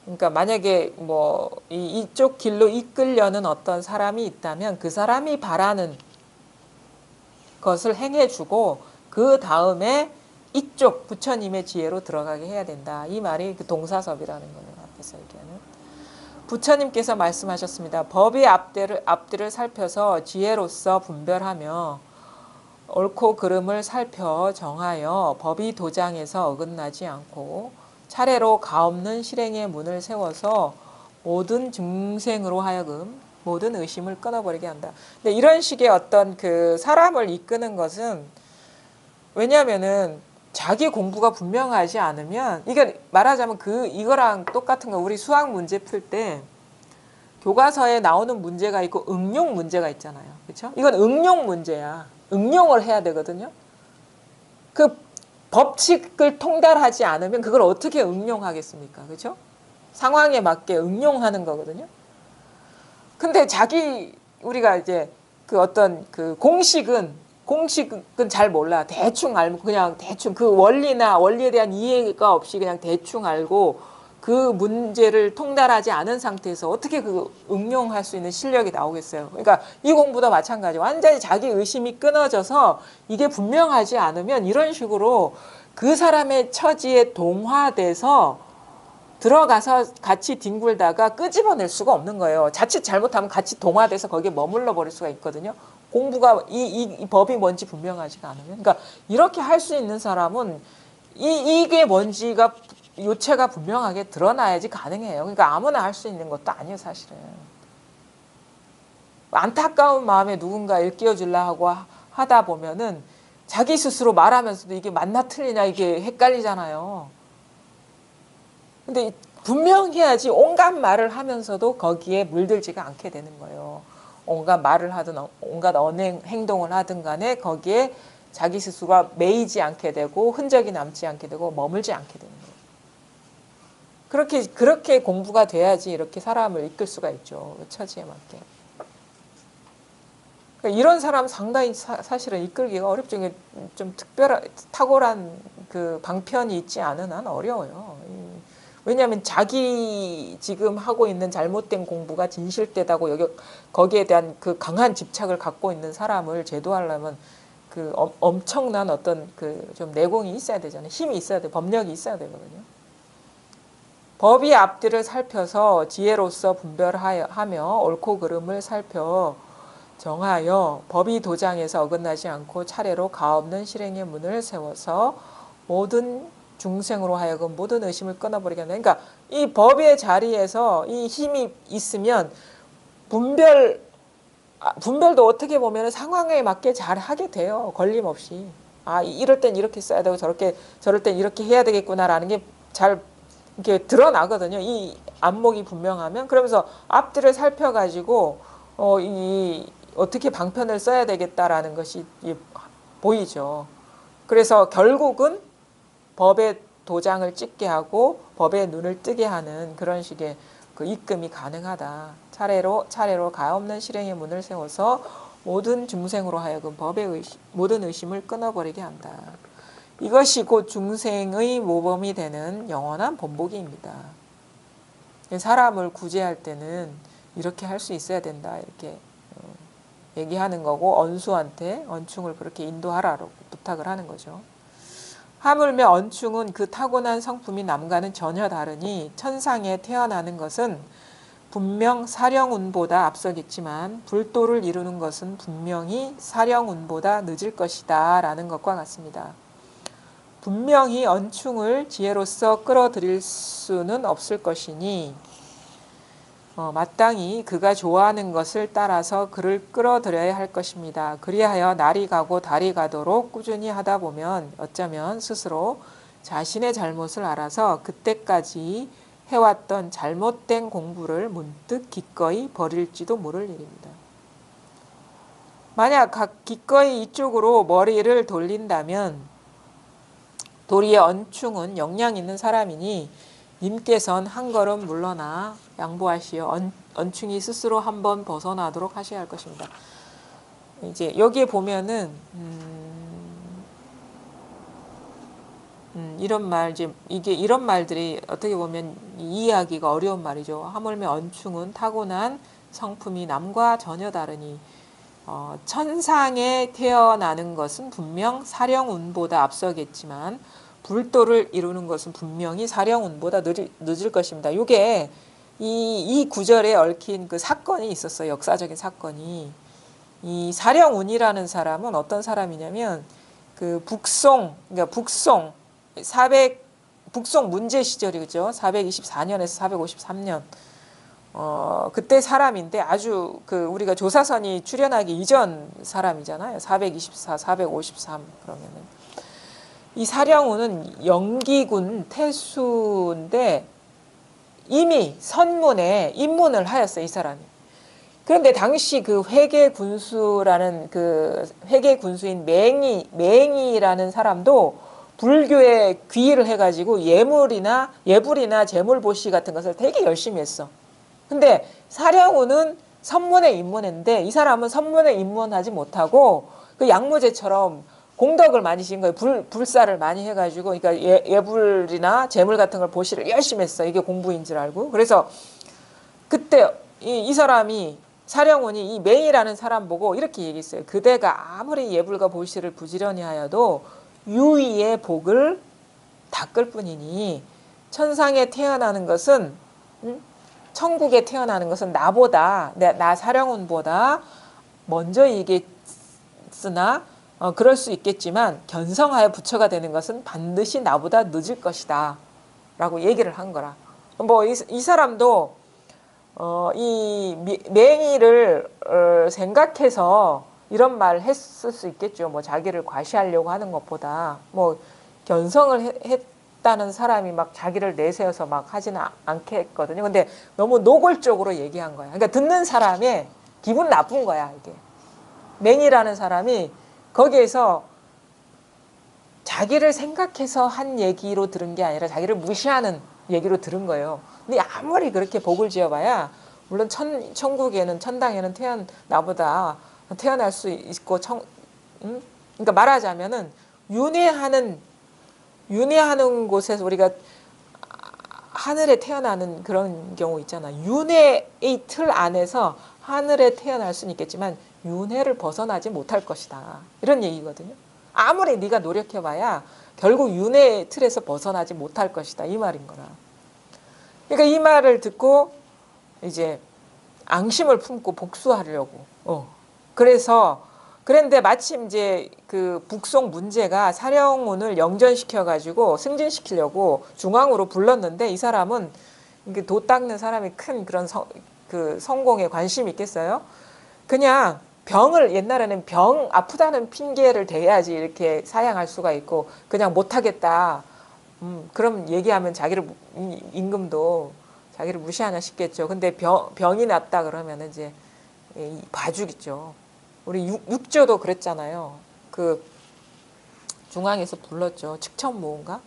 그러니까 만약에 뭐 이쪽 길로 이끌려는 어떤 사람이 있다면 그 사람이 바라는 것을 행해주고 그 다음에 이쪽 부처님의 지혜로 들어가게 해야 된다. 이 말이 그 동사섭이라는 거예요. 앞에서 얘기하는. 부처님께서 말씀하셨습니다. 법의 앞뒤를 살펴서 지혜로서 분별하며 옳고 그름을 살펴 정하여 법의 도장에서 어긋나지 않고 차례로 가없는 실행의 문을 세워서 모든 중생으로 하여금 모든 의심을 끊어버리게 한다. 근데 이런 식의 어떤 그 사람을 이끄는 것은 왜냐하면은 자기 공부가 분명하지 않으면 이게 말하자면 이거랑 똑같은 거. 우리 수학 문제 풀 때 교과서에 나오는 문제가 있고 응용 문제가 있잖아요. 그렇죠? 이건 응용 문제야. 응용을 해야 되거든요. 그 법칙을 통달하지 않으면 그걸 어떻게 응용하겠습니까? 그렇죠? 상황에 맞게 응용하는 거거든요. 근데 우리가 이제 그 어떤 그 공식은 잘 몰라. 대충 알고 그냥 대충 그 원리에 대한 이해가 없이 그냥 대충 알고 그 문제를 통달하지 않은 상태에서 어떻게 그 응용할 수 있는 실력이 나오겠어요. 그러니까 이 공부도 마찬가지. 완전히 자기 의심이 끊어져서 이게 분명하지 않으면 이런 식으로 그 사람의 처지에 동화돼서 들어가서 같이 뒹굴다가 끄집어낼 수가 없는 거예요. 자칫 잘못하면 같이 동화돼서 거기에 머물러 버릴 수가 있거든요. 공부가 이 법이 뭔지 분명하지가 않으면. 그러니까 이렇게 할 수 있는 사람은 이게 뭔지가 요체가 분명하게 드러나야지 가능해요. 그러니까 아무나 할 수 있는 것도 아니에요, 사실은. 안타까운 마음에 누군가 일깨워 주려 하고 하다 보면은 자기 스스로 말하면서도 이게 맞나 틀리냐 이게 헷갈리잖아요. 근데 분명해야지 온갖 말을 하면서도 거기에 물들지가 않게 되는 거예요. 온갖 말을 하든 온갖 언행 행동을 하든 간에 거기에 자기 스스로가 매이지 않게 되고 흔적이 남지 않게 되고 머물지 않게 되는 거예요. 그렇게 공부가 돼야지 이렇게 사람을 이끌 수가 있죠. 처지에 맞게. 그러니까 이런 사람 상당히 사실은 이끌기가 어렵죠. 이게 좀 특별한 탁월한 그 방편이 있지 않은 한 어려워요. 왜냐하면 자기 지금 하고 있는 잘못된 공부가 진실되다고 거기에 대한 그 강한 집착을 갖고 있는 사람을 제도하려면 그 엄청난 어떤 그 좀 내공이 있어야 되잖아요. 힘이 있어야 돼. 법력이 있어야 되거든요. 법이 앞뒤를 살펴서 지혜로서 분별하며 옳고 그름을 살펴 정하여 법이 도장에서 어긋나지 않고 차례로 가없는 실행의 문을 세워서 모든 중생으로 하여금 모든 의심을 끊어버리게 한다. 그러니까 이 법의 자리에서 이 힘이 있으면 분별도 어떻게 보면 상황에 맞게 잘 하게 돼요. 걸림없이. 아, 이럴 땐 이렇게 써야 되고 저럴 땐 이렇게 해야 되겠구나라는 게 잘 이렇게 드러나거든요. 이 안목이 분명하면. 그러면서 앞뒤를 살펴가지고 어떻게 방편을 써야 되겠다라는 것이 보이죠. 그래서 결국은 법의 도장을 찍게 하고 법의 눈을 뜨게 하는 그런 식의 그 입금이 가능하다. 차례로 가없는 실행의 문을 세워서 모든 중생으로 하여금 법의 모든 의심을 끊어버리게 한다. 이것이 곧 중생의 모범이 되는 영원한 본보기입니다. 사람을 구제할 때는 이렇게 할 수 있어야 된다. 이렇게 얘기하는 거고 언수한테 언충을 그렇게 인도하라고 부탁을 하는 거죠. 하물며 언충은 그 타고난 성품이 남과는 전혀 다르니 천상에 태어나는 것은 분명 사령운보다 앞서겠지만 불도를 이루는 것은 분명히 사령운보다 늦을 것이다 라는 것과 같습니다. 분명히 언충을 지혜로서 끌어들일 수는 없을 것이니 마땅히 그가 좋아하는 것을 따라서 그를 끌어들여야 할 것입니다. 그리하여 날이 가고 달이 가도록 꾸준히 하다 보면 어쩌면 스스로 자신의 잘못을 알아서 그때까지 해왔던 잘못된 공부를 문득 기꺼이 버릴지도 모를 일입니다. 만약 기꺼이 이쪽으로 머리를 돌린다면 도리의 언충은 역량 있는 사람이니 님께선 한 걸음 물러나 양보하시어 언충이 스스로 한번 벗어나도록 하셔야 할 것입니다. 이제 여기에 보면은 이런 말 이런 말들이 어떻게 보면 이해하기가 어려운 말이죠. 하물며 언충은 타고난 성품이 남과 전혀 다르니 천상에 태어나는 것은 분명 사령운보다 앞서겠지만 불도를 이루는 것은 분명히 사령운보다 늦을 것입니다. 이게 이 구절에 얽힌 그 사건이 있었어요. 역사적인 사건이. 이 사령운이라는 사람은 어떤 사람이냐면 그 북송 문제 시절이죠. 424년에서 453년. 그때 사람인데 아주 우리가 조사선이 출현하기 이전 사람이잖아요. 424, 453 그러면은. 이 사령운은 영기군 태수인데 이미 선문에 입문을 하였어요. 이 사람이. 그런데 당시 그 회계군수라는 회계군수인 맹이라는 사람도 불교에 귀의를 해가지고 예불이나 재물보시 같은 것을 되게 열심히 했어. 근데 사령운은 선문에 입문했는데 이 사람은 선문에 입문하지 못하고 그 양무제처럼 공덕을 많이 지은 거예요. 불사를 많이 해가지고, 그러니까 예불이나 재물 같은 걸 보시를 열심히 했어. 이게 공부인 줄 알고. 그래서 그때 이 사람이 사령운이 이 맹이라는 사람 보고 이렇게 얘기했어요. 그대가 아무리 예불과 보시를 부지런히 하여도 유의의 복을 닦을 뿐이니 천상에 태어나는 것은 천국에 태어나는 것은 나보다 나 사령운보다 먼저 이겠으나 그럴 수 있겠지만 견성하여 부처가 되는 것은 반드시 나보다 늦을 것이다 라고 얘기를 한 거라. 뭐 이 사람도 이 맹의를 생각해서 이런 말을 했을 수 있겠죠. 뭐 자기를 과시하려고 하는 것보다 뭐 견성을 했다는 사람이 막 자기를 내세워서 막 하지는 않겠거든요. 근데 너무 노골적으로 얘기한 거야. 그러니까 듣는 사람의 기분 나쁜 거야, 이게. 맹이라는 사람이 거기에서 자기를 생각해서 한 얘기로 들은 게 아니라 자기를 무시하는 얘기로 들은 거예요. 근데 아무리 그렇게 복을 지어봐야 물론 천국에는 천당에는 나보다 태어날 수 있고 그러니까 말하자면은 윤회하는 곳에서 우리가 하늘에 태어나는 그런 경우 있잖아. 윤회의 틀 안에서 하늘에 태어날 수는 있겠지만 윤회를 벗어나지 못할 것이다. 이런 얘기거든요. 아무리 네가 노력해봐야 결국 윤회의 틀에서 벗어나지 못할 것이다. 이 말인 거라. 그러니까 이 말을 듣고 이제 앙심을 품고 복수하려고. 그런데 마침 이제 그 북송 문제가 사령운을 영전시켜가지고 승진시키려고 중앙으로 불렀는데 이 사람은 도 닦는 사람이 큰 그런 그 성공에 관심이 있겠어요? 그냥 옛날에는 아프다는 핑계를 대야지 이렇게 사양할 수가 있고 그냥 못하겠다. 그럼 얘기하면 임금도 자기를 무시하나 싶겠죠. 근데 병이 났다 그러면 이제 봐주겠죠. 우리 육조도 그랬잖아요. 그 중앙에서 불렀죠. 측천모인가?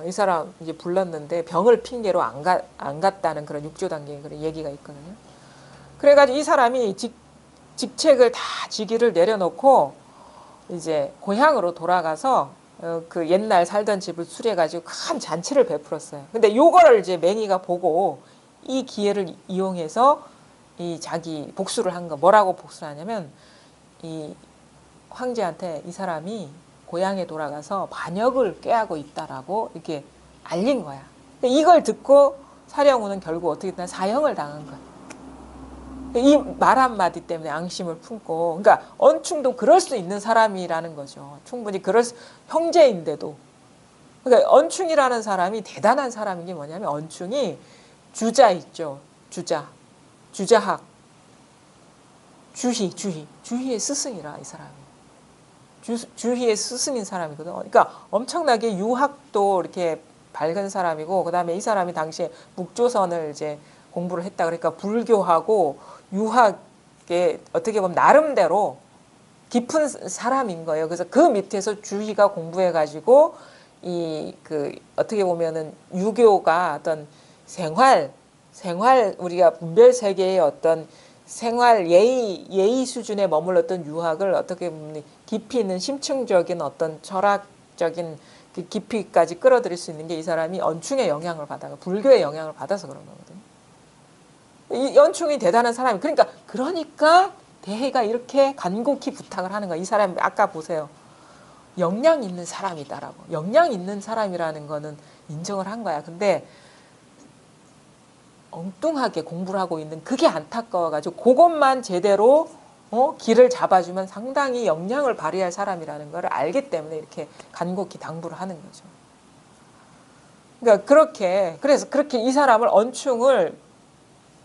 이 사람 이제 불렀는데 병을 핑계로 안 갔다는 그런 육조 단계의 그런 얘기가 있거든요. 그래가지고 이 사람이 직책을 다 직위를 내려놓고 이제 고향으로 돌아가서 그 옛날 살던 집을 수리해가지고 큰 잔치를 베풀었어요. 근데 요거를 이제 맹이가 보고 이 기회를 이용해서 이 자기 복수를 한 거. 뭐라고 복수를 하냐면 이 황제한테 이 사람이 고향에 돌아가서 반역을 꾀하고 있다라고 이렇게 알린 거야. 이걸 듣고 사령운은 결국 어떻게 됐나 사형을 당한 거야. 이 말 한마디 때문에 앙심을 품고, 그러니까 언충도 그럴 수 있는 사람이라는 거죠. 충분히 형제인데도. 그러니까 언충이라는 사람이 대단한 사람인 게 뭐냐면 언충이 주자 있죠. 주자학. 주희의 스승이라 이 사람이. 주희의 스승인 사람이거든. 그러니까 엄청나게 유학도 이렇게 밝은 사람이고, 그 다음에 이 사람이 당시에 북조선을 이제 공부를 했다. 그러니까 불교하고 유학에 어떻게 보면 나름대로 깊은 사람인 거예요. 그래서 그 밑에서 주희가 공부해가지고 어떻게 보면은 유교가 어떤 생활 우리가 분별 세계의 어떤 생활 예의 수준에 머물렀던 유학을 어떻게 보면 깊이 있는 심층적인 어떤 철학적인 그 깊이까지 끌어들일 수 있는 게 이 사람이 언충의 영향을 받아서 불교의 영향을 받아서 그런 거거든요. 이 언충이 대단한 사람이 그러니까 대해가 이렇게 간곡히 부탁을 하는 거야. 이 사람이 아까 보세요. 역량 있는 사람이다라고. 역량 있는 사람이라는 거는 인정을 한 거야. 근데 엉뚱하게 공부를 하고 있는 그게 안타까워가지고 그것만 제대로 길을 잡아주면 상당히 역량을 발휘할 사람이라는 걸 알기 때문에 이렇게 간곡히 당부를 하는 거죠. 그러니까 그래서 그렇게 이 사람을 언충을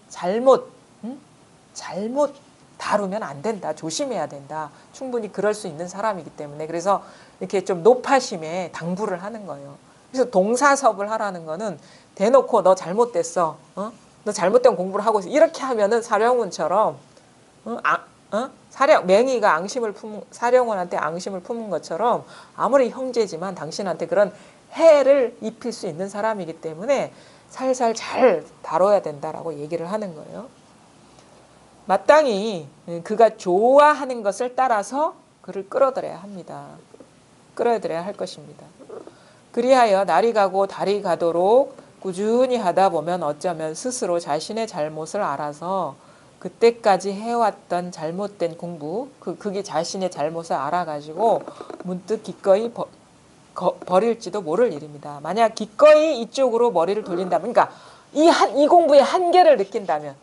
잘못 다루면 안 된다. 조심해야 된다. 충분히 그럴 수 있는 사람이기 때문에 그래서 이렇게 좀 높아심에 당부를 하는 거예요. 그래서 동사섭을 하라는 거는 대놓고 너 잘못됐어. 너 잘못된 공부를 하고 있어. 이렇게 하면은 사령운처럼 맹이가 사령운한테 앙심을 품은 것처럼 아무리 형제지만 당신한테 그런 해를 입힐 수 있는 사람이기 때문에 살살 잘 다뤄야 된다라고 얘기를 하는 거예요. 마땅히 그가 좋아하는 것을 따라서 그를 끌어들여야 합니다. 끌어들여야 할 것입니다. 그리하여 날이 가고 달이 가도록 꾸준히 하다 보면 어쩌면 스스로 자신의 잘못을 알아서 그때까지 해왔던 잘못된 공부, 그게 자신의 잘못을 알아가지고 문득 기꺼이 버릴지도 모를 일입니다. 만약 기꺼이 이쪽으로 머리를 돌린다면, 그러니까 이 공부의 한계를 느낀다면,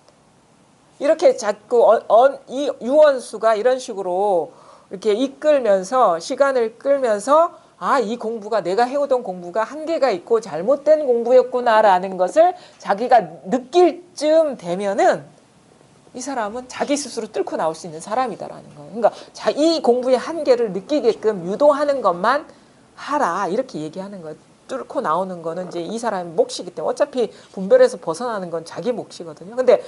이렇게 자꾸 이 유언수가 이런 식으로 이렇게 이끌면서 시간을 끌면서 이 공부가 내가 해오던 공부가 한계가 있고 잘못된 공부였구나라는 것을 자기가 느낄 쯤 되면은 이 사람은 자기 스스로 뚫고 나올 수 있는 사람이다라는 거예요. 그러니까 이 공부의 한계를 느끼게끔 유도하는 것만 하라 이렇게 얘기하는 거예요. 뚫고 나오는 거는 이제 이 사람의 몫이기 때문에 어차피 분별에서 벗어나는 건 자기 몫이거든요. 근데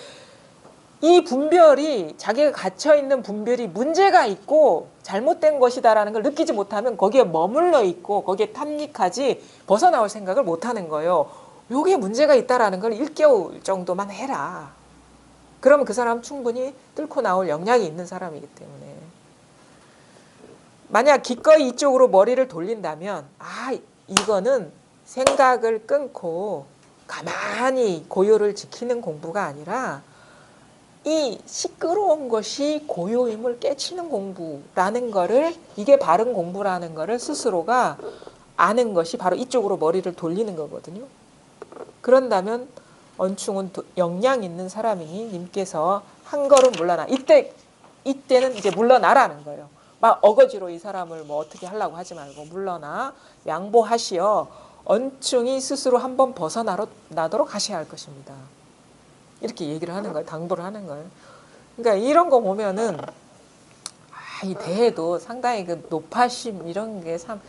이 분별이 자기가 갇혀있는 분별이 문제가 있고 잘못된 것이다라는 걸 느끼지 못하면 거기에 머물러 있고 거기에 탐닉하지 벗어나올 생각을 못하는 거예요. 요게 문제가 있다라는 걸 일깨울 정도만 해라. 그러면 그 사람은 충분히 뚫고 나올 역량이 있는 사람이기 때문에. 만약 기꺼이 이쪽으로 머리를 돌린다면 이거는 생각을 끊고 가만히 고요를 지키는 공부가 아니라 이 시끄러운 것이 고요임을 깨치는 공부라는 거를, 이게 바른 공부라는 거를 스스로가 아는 것이 바로 이쪽으로 머리를 돌리는 거거든요. 그런다면 언충은 역량 있는 사람이니 님께서 한 걸음 물러나. 이때는 이제 물러나라는 거예요. 막 어거지로 이 사람을 뭐 어떻게 하려고 하지 말고 물러나 양보하시어 언충이 스스로 한번 벗어나도록 하셔야 할 것입니다. 이렇게 얘기를 하는 거예요. 당부를 하는 거예요. 그러니까 이런 거 보면은 이 대해도 상당히 그 노파심 이런 게 참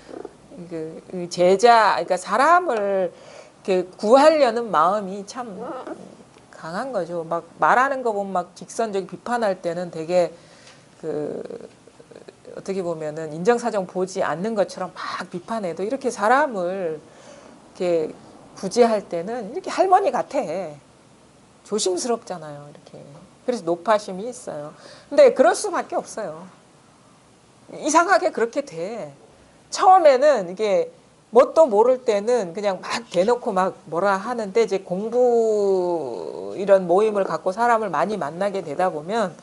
그 제자, 그러니까 사람을 이렇게 구하려는 마음이 참 강한 거죠. 막 말하는 거 보면 막 직선적인 비판할 때는 되게 그 어떻게 보면은 인정사정 보지 않는 것처럼 막 비판해도 이렇게 사람을 이렇게 구제할 때는 이렇게 할머니 같아. 조심스럽잖아요, 이렇게. 그래서 노파심이 있어요. 근데 그럴 수밖에 없어요. 이상하게 그렇게 돼. 처음에는 이게 뭣도 모를 때는 그냥 막 대놓고 막 뭐라 하는데 이제 공부 이런 모임을 갖고 사람을 많이 만나게 되다 보면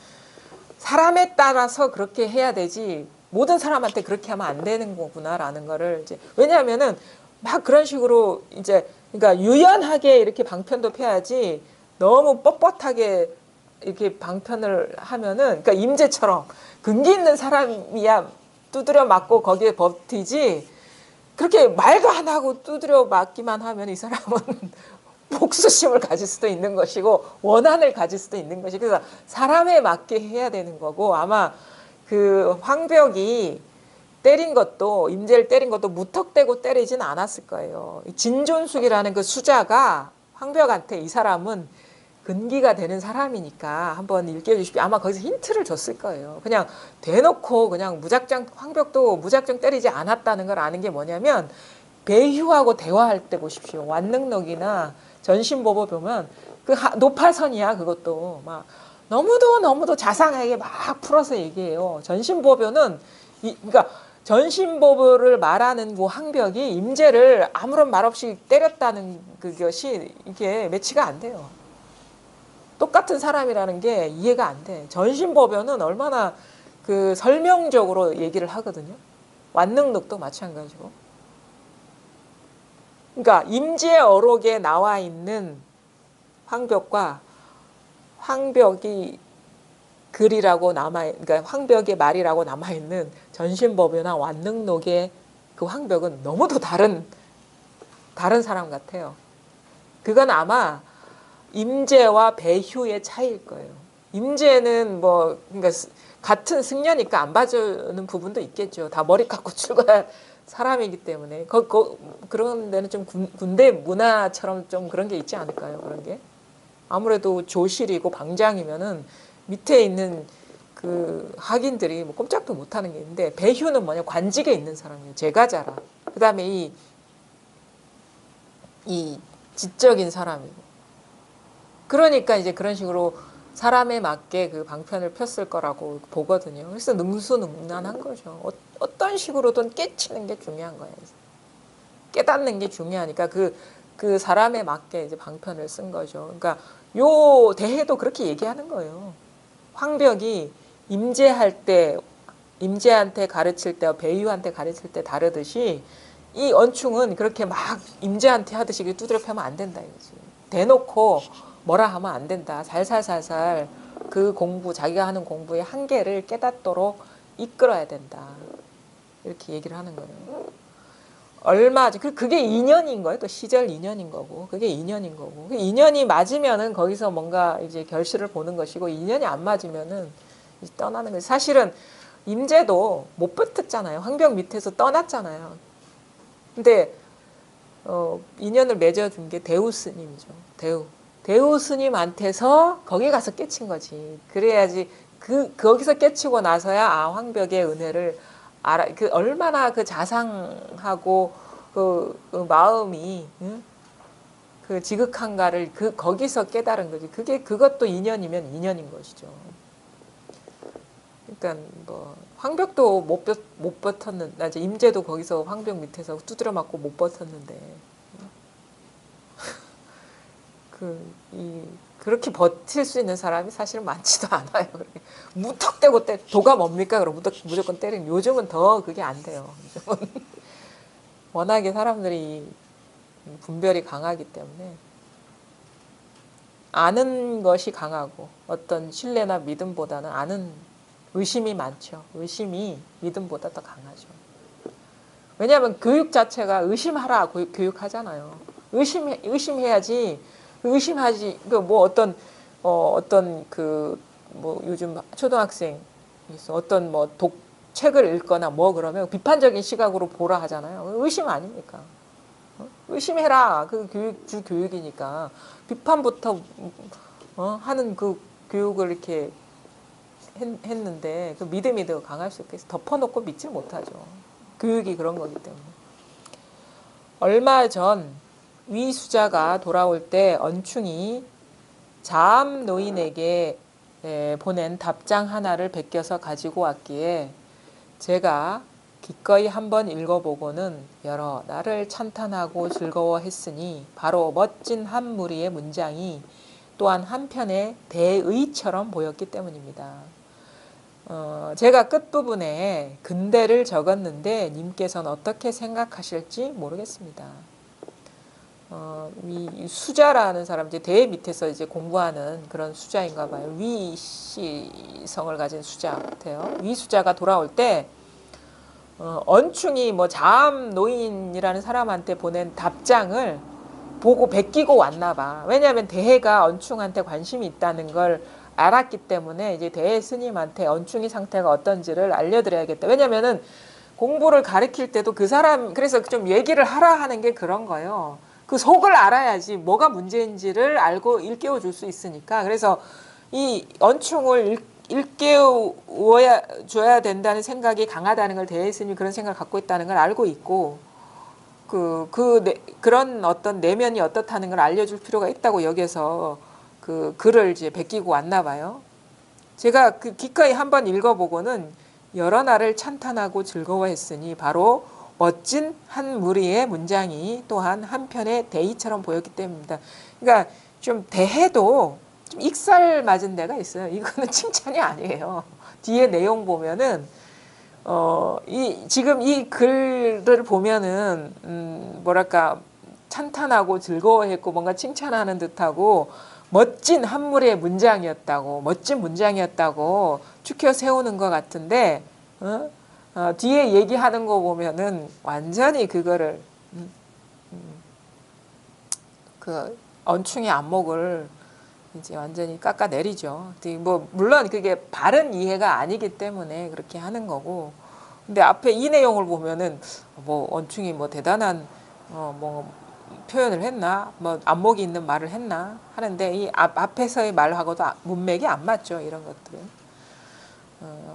사람에 따라서 그렇게 해야 되지 모든 사람한테 그렇게 하면 안 되는 거구나라는 거를 이제, 왜냐하면은 막 그런 식으로 이제 그러니까 유연하게 이렇게 방편도 펴야지 너무 뻣뻣하게 이렇게 방편을 하면은, 그러니까 임재처럼 근기 있는 사람이야 두드려 맞고 거기에 버티지, 그렇게 말도 안 하고 두드려 맞기만 하면 이 사람은 복수심을 가질 수도 있는 것이고 원한을 가질 수도 있는 것이, 그래서 사람에 맞게 해야 되는 거고, 아마 그 황벽이 때린 것도, 임재를 때린 것도 무턱대고 때리진 않았을 거예요. 진존숙이라는 그 수자가 황벽한테 이 사람은 근기가 되는 사람이니까 한번 읽혀주십시오. 아마 거기서 힌트를 줬을 거예요. 그냥 대놓고 그냥 무작정, 황벽도 무작정 때리지 않았다는 걸 아는 게 뭐냐면 배휴하고 대화할 때 보십시오. 완능록이나 전신보보 보면 그 노파선이야. 그것도 막 너무도 자상하게 막 풀어서 얘기해요. 전신보보는 그러니까 전신보보를 말하는 그 황벽이 임재를 아무런 말 없이 때렸다는 그것이 이게 매치가 안 돼요. 똑같은 사람이라는 게 이해가 안 돼. 전신보변은 얼마나 그 설명적으로 얘기를 하거든요. 완능록도 마찬가지고. 그러니까 임재어록에 나와 있는 황벽과 황벽이 글이라고 그러니까 황벽의 말이라고 남아 있는 전신보변이나 완능록의 그 황벽은 너무도 다른 사람 같아요. 그건 아마 임재와 배휴의 차이일 거예요. 임재는 뭐 그러니까 같은 승려니까 안 봐주는 부분도 있겠죠. 다 머리 깎고 출근할 사람이기 때문에 그런 데는 좀 군대 문화처럼 좀 그런 게 있지 않을까요? 그런 게 아무래도 조실이고 방장이면은 밑에 있는 그 학인들이 뭐 꼼짝도 못하는 게 있는데, 배휴는 뭐냐, 관직에 있는 사람이에요. 제가자라. 그다음에 이 지적인 사람이고. 그러니까 이제 그런 식으로 사람에 맞게 그 방편을 폈을 거라고 보거든요. 그래서 능수능란한 거죠. 어떤 식으로든 깨치는 게 중요한 거예요. 깨닫는 게 중요하니까 그 사람에 맞게 이제 방편을 쓴 거죠. 그러니까 요 대해도 그렇게 얘기하는 거예요. 황벽이 임재할 때, 임재한테 가르칠 때, 배유한테 가르칠 때 다르듯이 이 언충은 그렇게 막 임재한테 하듯이 두드려 패면 안 된다 이거지. 대놓고 뭐라 하면 안 된다. 살살살살 그 공부, 자기가 하는 공부의 한계를 깨닫도록 이끌어야 된다. 이렇게 얘기를 하는 거예요. 그게 인연인 거예요. 또 시절 인연인 거고, 그게 인연인 거고. 그 인연이 맞으면은 거기서 뭔가 이제 결실을 보는 것이고, 인연이 안 맞으면은 이제 떠나는 거예요. 사실은 임재도 못 버텼잖아요. 황벽 밑에서 떠났잖아요. 근데 인연을 맺어준 게 대우 스님이죠. 대우 스님한테서 거기 가서 깨친 거지. 그래야지 거기서 깨치고 나서야 황벽의 은혜를 알아. 얼마나 그 자상하고 그 마음이 그 지극한가를 거기서 깨달은 거지. 그것도 인연이면 인연인 것이죠. 그러니까 뭐 황벽도 못 버텼는, 이제 임재도 거기서 황벽 밑에서 두드려 맞고 못 버텼는데 그렇게 버틸 수 있는 사람이 사실은 많지도 않아요. 무턱대고 도가 뭡니까? 그럼 무조건 때리는. 요즘은 더 그게 안 돼요. 요즘은 워낙에 사람들이 분별이 강하기 때문에 아는 것이 강하고 어떤 신뢰나 믿음보다는 의심이 많죠. 의심이 믿음보다 더 강하죠. 왜냐하면 교육 자체가 의심하라 교육하잖아요. 의심해야지. 의심하지. 뭐 어떤 뭐 요즘 초등학생 있어. 어떤 뭐 책을 읽거나 뭐 그러면 비판적인 시각으로 보라 하잖아요. 의심 아닙니까? 의심해라. 주 교육이니까 비판부터 하는 그 교육을 이렇게 했는데 그 믿음이 더 강할 수 있겠어요. 덮어놓고 믿지 못하죠. 교육이 그런 거기 때문에. 얼마 전 위수자가 돌아올 때 언충이 자암 노인에게 보낸 답장 하나를 베껴서 가지고 왔기에 제가 기꺼이 한번 읽어보고는 여러 나를 찬탄하고 즐거워했으니 바로 멋진 한 무리의 문장이 또한 한편의 대의처럼 보였기 때문입니다. 제가 끝부분에 근대를 적었는데 님께서는 어떻게 생각하실지 모르겠습니다. 이 수자라는 사람, 이제 대 밑에서 이제 공부하는 그런 수자인가 봐요. 위시성을 가진 수자 같아요. 위수자가 돌아올 때 언충이 뭐 자암 노인이라는 사람한테 보낸 답장을 보고 베끼고 왔나 봐. 왜냐하면 대해가 언충한테 관심이 있다는 걸 알았기 때문에 이제 대해 스님한테 언충이 상태가 어떤지를 알려드려야겠다. 왜냐면은 공부를 가르칠 때도 그 사람, 그래서 좀 얘기를 하라 하는 게 그런 거예요. 그 속을 알아야지 뭐가 문제인지를 알고 일깨워 줄 수 있으니까. 그래서 이 언충을 일깨워줘야 된다는 생각이 강하다는 걸 대해 스님이 그런 생각을 갖고 있다는 걸 알고 있고, 그런 어떤 내면이 어떻다는 걸 알려줄 필요가 있다고 여기서 그 글을 이제 베끼고 왔나 봐요. 제가 기꺼이 한번 읽어보고는 여러 나를 찬탄하고 즐거워했으니 바로 멋진 한 무리의 문장이 또한 한편의 대의처럼 보였기 때문입니다. 그러니까 좀 대해도 좀 익살 맞은 데가 있어요. 이거는 칭찬이 아니에요. 뒤에 내용 보면은 지금 이 글을 보면은 뭐랄까 찬탄하고 즐거워했고 뭔가 칭찬하는 듯하고 멋진 한 무리의 문장이었다고, 멋진 문장이었다고 추켜 세우는 것 같은데 뒤에 얘기하는 거 보면은 완전히 그거를 그 언충의 안목을 이제 완전히 깎아내리죠. 뭐 물론 그게 바른 이해가 아니기 때문에 그렇게 하는 거고. 근데 앞에 이 내용을 보면은 뭐 언충이 뭐 대단한 뭐 표현을 했나, 뭐 안목이 있는 말을 했나 하는데 이 앞에서의 말하고도 문맥이 안 맞죠. 이런 것들은.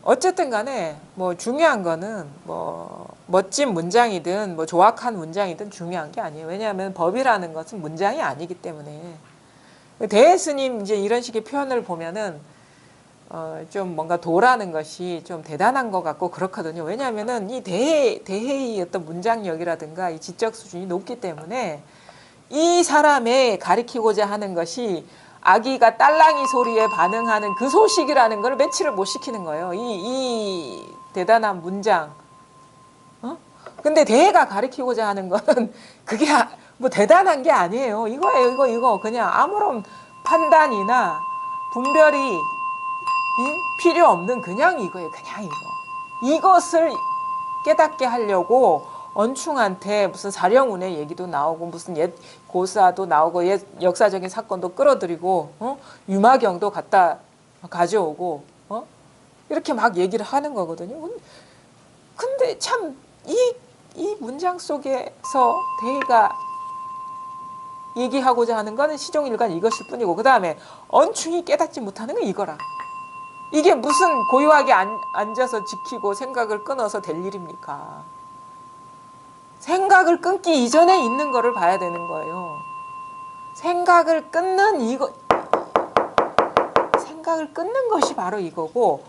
어쨌든 간에 뭐 중요한 거는 뭐 멋진 문장이든 뭐 조악한 문장이든 중요한 게 아니에요. 왜냐하면 법이라는 것은 문장이 아니기 때문에 대스님 이제 이런 식의 표현을 보면은 좀 뭔가 도라는 것이 좀 대단한 것 같고 그렇거든요. 왜냐하면은 이 대해의 어떤 문장력이라든가 이 지적 수준이 높기 때문에 이 사람의 가리키고자 하는 것이 아기가 딸랑이 소리에 반응하는 그 소식이라는 걸 매치를 못 시키는 거예요. 이 대단한 문장. 근데 대해가 가리키고자 하는 거는 그게 뭐 대단한 게 아니에요. 이거예요. 이거 그냥 아무런 판단이나 분별이 필요 없는 그냥 이거예요. 그냥 이거. 이것을 깨닫게 하려고 언충한테 무슨 사령운의 얘기도 나오고 무슨 옛 고사도 나오고 옛 역사적인 사건도 끌어들이고 유마경도 갖다 가져오고 이렇게 막 얘기를 하는 거거든요. 근데 참 이 문장 속에서 대해가 얘기하고자 하는 거는 시종일관 이것일 뿐이고 그 다음에 언충이 깨닫지 못하는 건 이거라. 이게 무슨 고요하게 앉아서 지키고 생각을 끊어서 될 일입니까? 생각을 끊기 이전에 있는 거를 봐야 되는 거예요. 생각을 끊는 생각을 끊는 것이 바로 이거고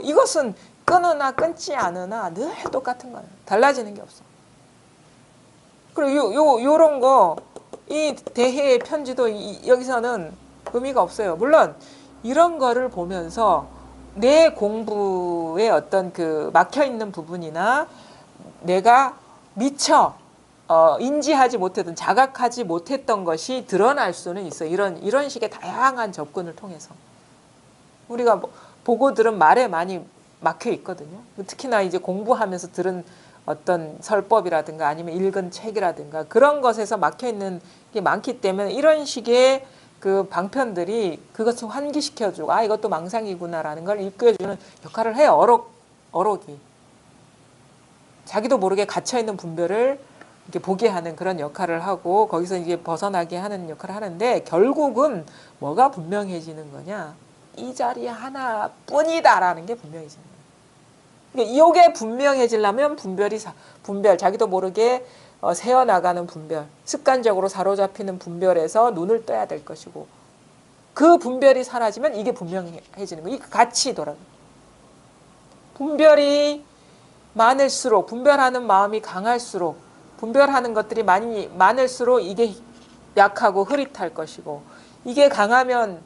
이것은 끊으나 끊지 않으나 늘 똑같은 거예요. 달라지는 게 없어. 그리고 요런 거 이 대해의 편지도 여기서는 의미가 없어요. 물론 이런 거를 보면서 내 공부에 어떤 그 막혀 있는 부분이나 내가 미처 인지하지 못했던 자각하지 못했던 것이 드러날 수는 있어. 이런 식의 다양한 접근을 통해서 우리가 보고 들은 말에 많이 막혀 있거든요. 특히나 이제 공부하면서 들은 어떤 설법이라든가 아니면 읽은 책이라든가 그런 것에서 막혀 있는 게 많기 때문에 이런 식의 그 방편들이 그것을 환기시켜주고 이것도 망상이구나라는 걸 일깨워주는 역할을 해요. 어록이. 자기도 모르게 갇혀있는 분별을 이렇게 보게 하는 그런 역할을 하고 거기서 이게 벗어나게 하는 역할을 하는데 결국은 뭐가 분명해지는 거냐? 이 자리 하나뿐이다라는 게 분명해지는 거예요. 이게 분명해지려면 분별, 자기도 모르게 새어나가는 분별, 습관적으로 사로잡히는 분별에서 눈을 떠야 될 것이고 그 분별이 사라지면 이게 분명해지는 거예요. 이게 같이 돌아가요. 분별이 많을수록, 분별하는 마음이 강할수록, 분별하는 것들이 많을수록 이게 약하고 흐릿할 것이고 이게 강하면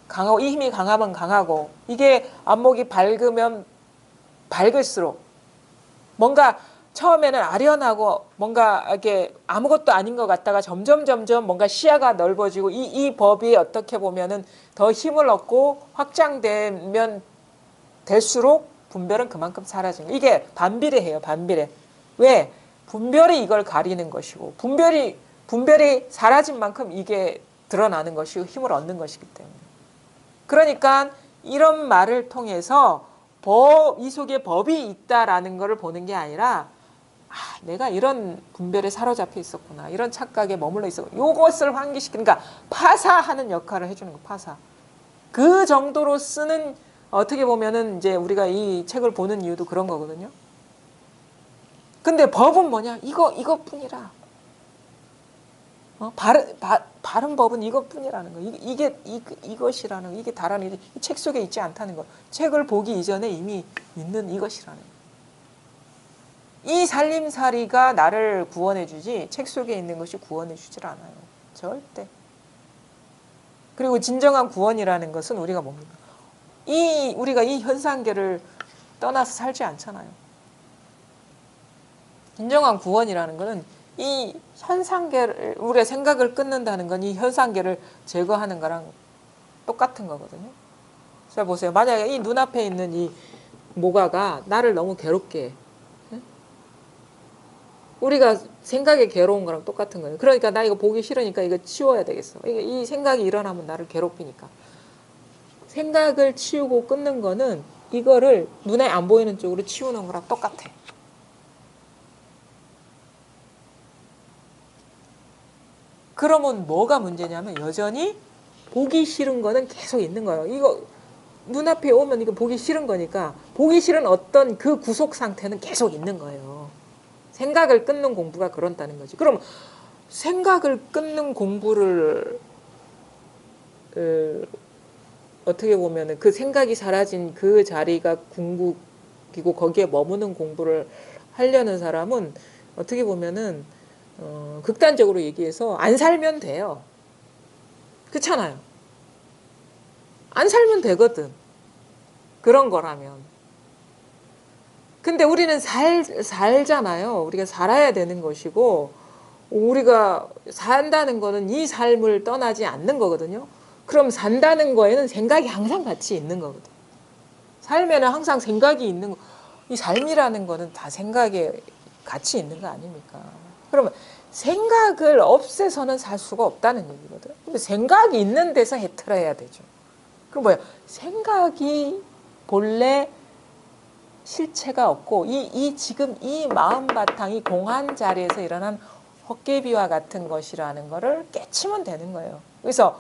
강하고 이 힘이 강하면 강하고 이게 안목이 밝으면 밝을수록 뭔가 처음에는 아련하고 뭔가 이렇게 아무것도 아닌 것 같다가 점점 뭔가 시야가 넓어지고 이 법이 어떻게 보면은 더 힘을 얻고 확장되면 될수록 분별은 그만큼 사라지는 거예요. 이게 반비례해요. 반비례. 왜? 분별이 이걸 가리는 것이고 분별이 사라진 만큼 이게 드러나는 것이고 힘을 얻는 것이기 때문에. 그러니까 이런 말을 통해서 이 속에 법이 있다라는 것을 보는 게 아니라 내가 이런 분별에 사로잡혀 있었구나. 이런 착각에 머물러 있었구나. 이것을 환기시키는, 그러니까 파사하는 역할을 해주는 거, 파사. 그 정도로 쓰는, 어떻게 보면은 이제 우리가 이 책을 보는 이유도 그런 거거든요. 근데 법은 뭐냐? 이것뿐이라. 바른 법은 이것뿐이라는 거. 이것이라는 거. 이게 다라는 게 이 책 속에 있지 않다는 거. 책을 보기 이전에 이미 있는 이것이라는 거. 이 살림살이가 나를 구원해 주지 책 속에 있는 것이 구원해 주질 않아요. 절대. 그리고 진정한 구원이라는 것은 우리가 뭡니까? 우리가 이 현상계를 떠나서 살지 않잖아요. 진정한 구원이라는 것은 이 현상계를, 우리의 생각을 끊는다는 건 이 현상계를 제거하는 거랑 똑같은 거거든요. 자, 보세요. 만약에 이 눈앞에 있는 이 모가가 나를 너무 괴롭게 해. 우리가 생각에 괴로운 거랑 똑같은 거예요. 그러니까 나 이거 보기 싫으니까 이거 치워야 되겠어. 이 생각이 일어나면 나를 괴롭히니까. 생각을 치우고 끊는 거는 이거를 눈에 안 보이는 쪽으로 치우는 거랑 똑같아. 그러면 뭐가 문제냐면 여전히 보기 싫은 거는 계속 있는 거예요. 이거 눈앞에 오면 이거 보기 싫은 거니까 보기 싫은 어떤 그 구속 상태는 계속 있는 거예요. 생각을 끊는 공부가 그런다는 거지. 그럼 생각을 끊는 공부를 어떻게 보면은 그 생각이 사라진 그 자리가 궁극이고 거기에 머무는 공부를 하려는 사람은 어떻게 보면은 극단적으로 얘기해서 안 살면 돼요. 그렇잖아요. 안 살면 되거든. 그런 거라면. 근데 우리는 살잖아요. 우리가 살아야 되는 것이고, 우리가 산다는 거는 이 삶을 떠나지 않는 거거든요. 그럼 산다는 거에는 생각이 항상 같이 있는 거거든. 삶에는 항상 생각이 있는 거. 이 삶이라는 거는 다 생각에 같이 있는 거 아닙니까? 그러면 생각을 없애서는 살 수가 없다는 얘기거든. 근데 생각이 있는 데서 해탈해야 되죠. 그럼 뭐야? 생각이 본래 실체가 없고 지금 이 마음 바탕이 공한 자리에서 일어난 헛개비와 같은 것이라는 거를 깨치면 되는 거예요. 그래서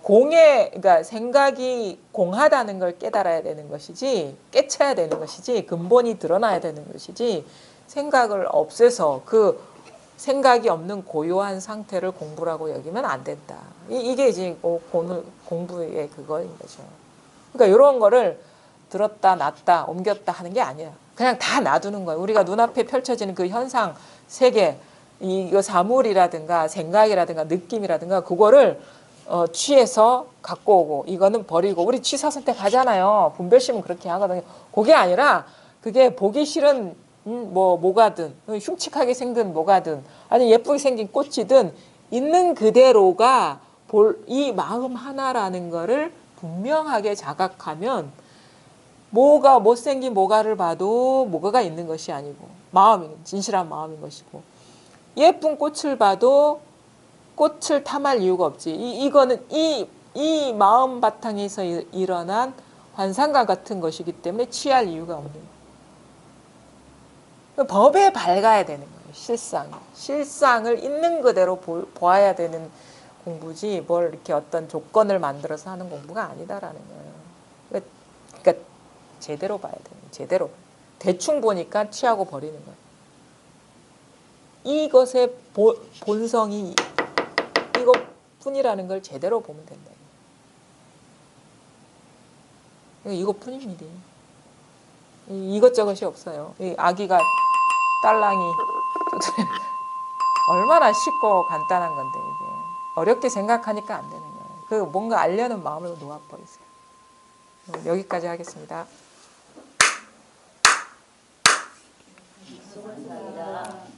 그러니까 생각이 공하다는 걸 깨달아야 되는 것이지, 깨쳐야 되는 것이지, 근본이 드러나야 되는 것이지, 생각을 없애서 그 생각이 없는 고요한 상태를 공부라고 여기면 안 된다. 이게 이제 공부의 그거인 거죠. 그러니까 이런 거를 들었다 놨다 옮겼다 하는 게 아니야. 그냥 다 놔두는 거예요. 우리가 눈앞에 펼쳐지는 그 현상 세계, 이거 사물이라든가 생각이라든가 느낌이라든가 그거를 취해서 갖고 오고 이거는 버리고. 우리 취사선택 하잖아요. 분별심은 그렇게 하거든요. 그게 아니라 그게 보기 싫은 뭐가든 흉측하게 생긴 뭐가든 아니 예쁘게 생긴 꽃이든 있는 그대로가 이 마음 하나라는 거를 분명하게 자각하면 뭐가 못생긴 뭐가를 봐도 뭐가가 있는 것이 아니고 마음이 진실한 마음인 것이고 예쁜 꽃을 봐도 꽃을 탐할 이유가 없지. 이거는 이 마음 바탕에서 일어난 환상과 같은 것이기 때문에 취할 이유가 없는 거예요. 법에 밝아야 되는 거예요. 실상을 있는 그대로 보아야 되는 공부지 뭘 이렇게 어떤 조건을 만들어서 하는 공부가 아니다라는 거예요. 그러니까 제대로 봐야 돼요. 제대로. 대충 보니까 취하고 버리는 거예요. 이것의 본성이 이것뿐이라는 걸 제대로 보면 된다. 이것뿐입니다. 이것저것이 없어요. 이 아기가 딸랑이 얼마나 쉽고 간단한 건데 이게 어렵게 생각하니까 안 되는 거예요. 그 뭔가 알려는 마음을 놓아버리세요. 여기까지 하겠습니다. 수고하셨습니다.